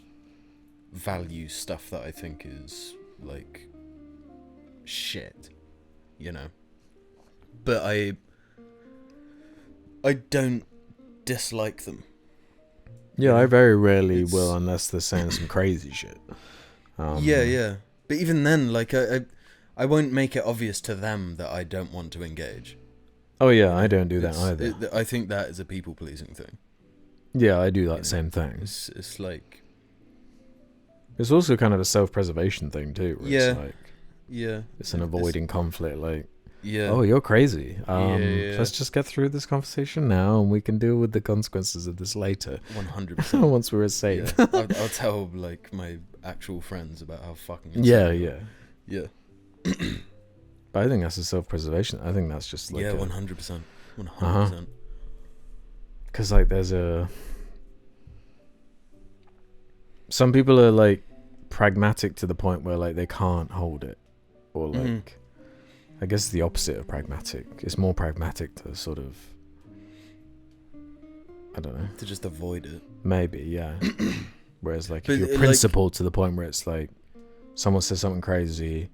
value stuff that I think is like shit, you know. But I don't dislike them. Yeah, I very rarely will, unless they're saying some crazy shit. Yeah. But even then, like I won't make it obvious to them that I don't want to engage. Oh yeah, I don't do that either. I think that is a people-pleasing thing. Yeah, I do that same thing. It's like... It's also kind of a self-preservation thing too. Where it's like, Yeah. It's an avoiding conflict, like, yeah. oh, you're crazy. Yeah. Let's just get through this conversation now, and we can deal with the consequences of this later. 100%. Once we're safe. Yeah. I'll tell like my actual friends about how fucking insane Yeah. Yeah. But I think that's a self-preservation. I think that's just like 100%. 100%. Because like some people are like pragmatic to the point where like they can't hold it, or like I guess the opposite of pragmatic. It's more pragmatic to sort of, I don't know, to just avoid it. Maybe, yeah. Whereas like if you're principled to the point where it's like someone says something crazy,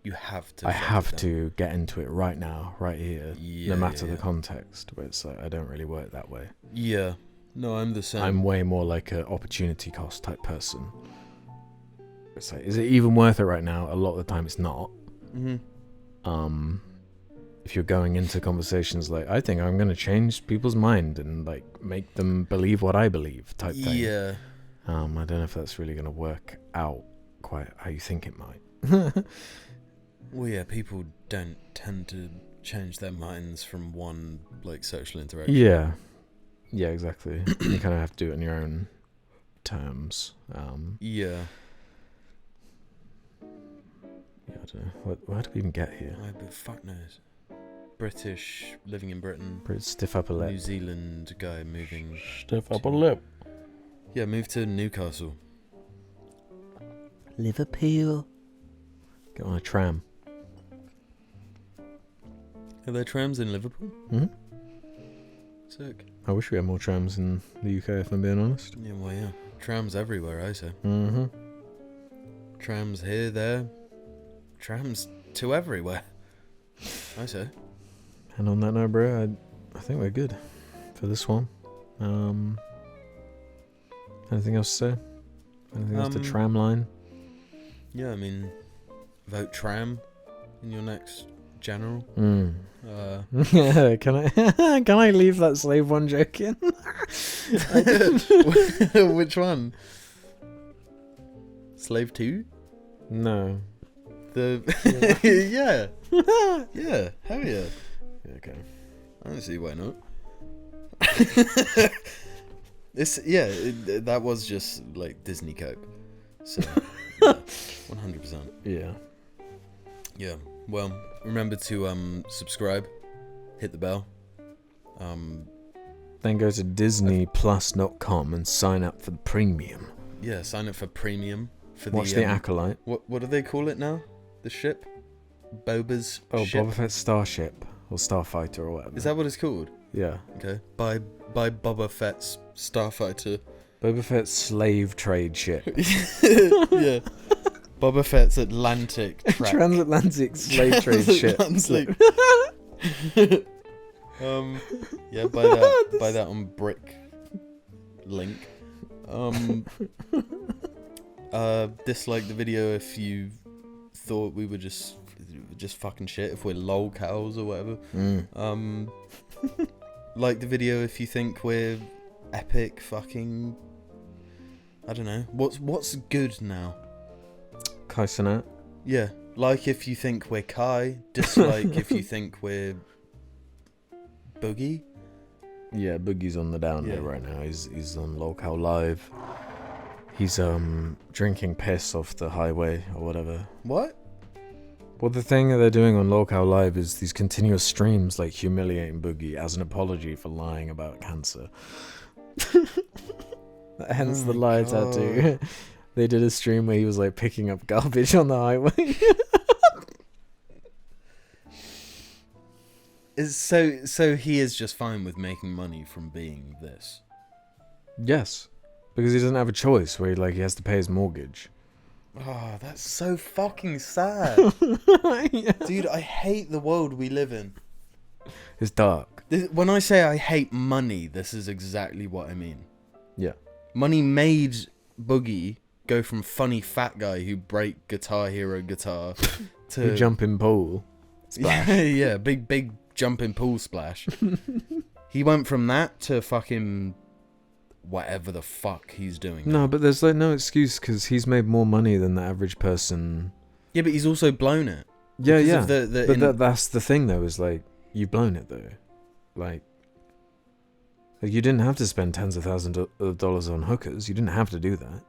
you have to. I have to get into it right now, right here, no matter the context. Where it's like I don't really work that way. Yeah. No, I'm the same. I'm way more like an opportunity cost type person. It's like, is it even worth it right now? A lot of the time, it's not. If you're going into conversations like, I think I'm going to change people's mind and like make them believe what I believe type thing. Yeah. I don't know if that's really going to work out quite how you think it might. Well, yeah, people don't tend to change their minds from one like social interaction. Yeah, exactly. You kind of have to do it on your own terms. Yeah, I don't know. Where do we even get here? but fuck knows. British, living in Britain. Stiff upper lip. New Zealand guy moving. Stiff upper lip. Yeah, moved to Newcastle. Liverpool. Get on a tram. Are there trams in Liverpool? Hmm? Sick. I wish we had more trams in the UK, if I'm being honest. Yeah, well, yeah. Trams everywhere, I say. Mm-hmm. Trams here, there. Trams to everywhere, I say. And on that note, bro, I think we're good for this one. Anything else to say? Anything else to tram line? Yeah, I mean, vote tram in your next general. Yeah, can I leave that slave one joke in? Which one? Slave 2? No. Yeah. Yeah, hell yeah. Okay. I don't see why not. That was just like Disney cope. So, yeah, 100%. Yeah. Yeah. Well, remember to subscribe, hit the bell. Then go to DisneyPlus.com and sign up for the premium. Yeah, sign up for premium. Watch the Acolyte. What do they call it now? The ship? Boba's ship? Boba Fett's Starship or Starfighter or whatever. Is that what it's called? Yeah. Okay. By Boba Fett's Starfighter. Boba Fett's slave trade ship. Yeah. Boba Fett's Atlantic track. Transatlantic slave trade ship. Yeah, buy that on Brick link. Dislike the video if you thought we were just fucking shit, if we're lolcows or whatever. Like the video if you think we're epic fucking, I don't know. What's good now? Kai Cenat. Yeah, like if you think we're Kai. Dislike if you think we're Boogie. Yeah, Boogie's on the down there right now. He's on Lolcow Live. He's drinking piss off the highway or whatever. What? Well, the thing that they're doing on Lolcow Live is these continuous streams like humiliating Boogie as an apology for lying about cancer. Hence the lie tattoo. They did a stream where he was like picking up garbage on the highway. So he is just fine with making money from being this. Yes, because he doesn't have a choice where he has to pay his mortgage. Oh, that's so fucking sad. Yeah. Dude, I hate the world we live in. It's dark. When I say I hate money, this is exactly what I mean. Yeah. Money made Boogie go from funny fat guy who break Guitar Hero guitar to jumping pool splash. Yeah, big jumping pool splash. He went from that to fucking whatever the fuck he's doing. No, but there's like no excuse because he's made more money than the average person Yeah, but he's also blown it. Yeah, Because yeah. of the But that's the thing, though, is like, you've blown it, though. Like, you didn't have to spend tens of thousands of dollars on hookers. You didn't have to do that.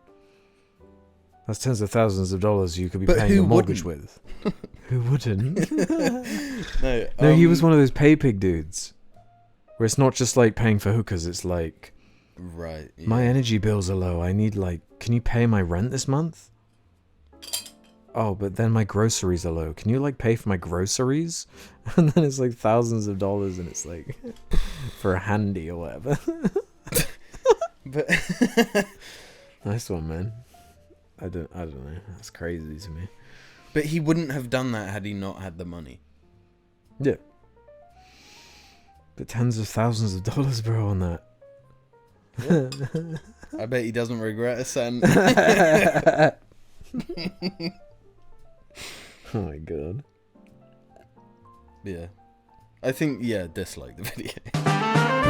That's tens of thousands of dollars you could be paying your mortgage with. Who wouldn't? No, he was one of those pay pig dudes. Where it's not just like paying for hookers, it's like, right. Yeah. my energy bills are low. I need can you pay my rent this month? Oh, but then my groceries are low. Can you pay for my groceries? And then it's like thousands of dollars, and it's like for a handy or whatever. But nice one, man. I don't know. That's crazy to me. But he wouldn't have done that had he not had the money. Yeah. But tens of thousands of dollars, bro, on that. Yeah. I bet he doesn't regret a cent. Oh my god. Yeah. I think, dislike the video.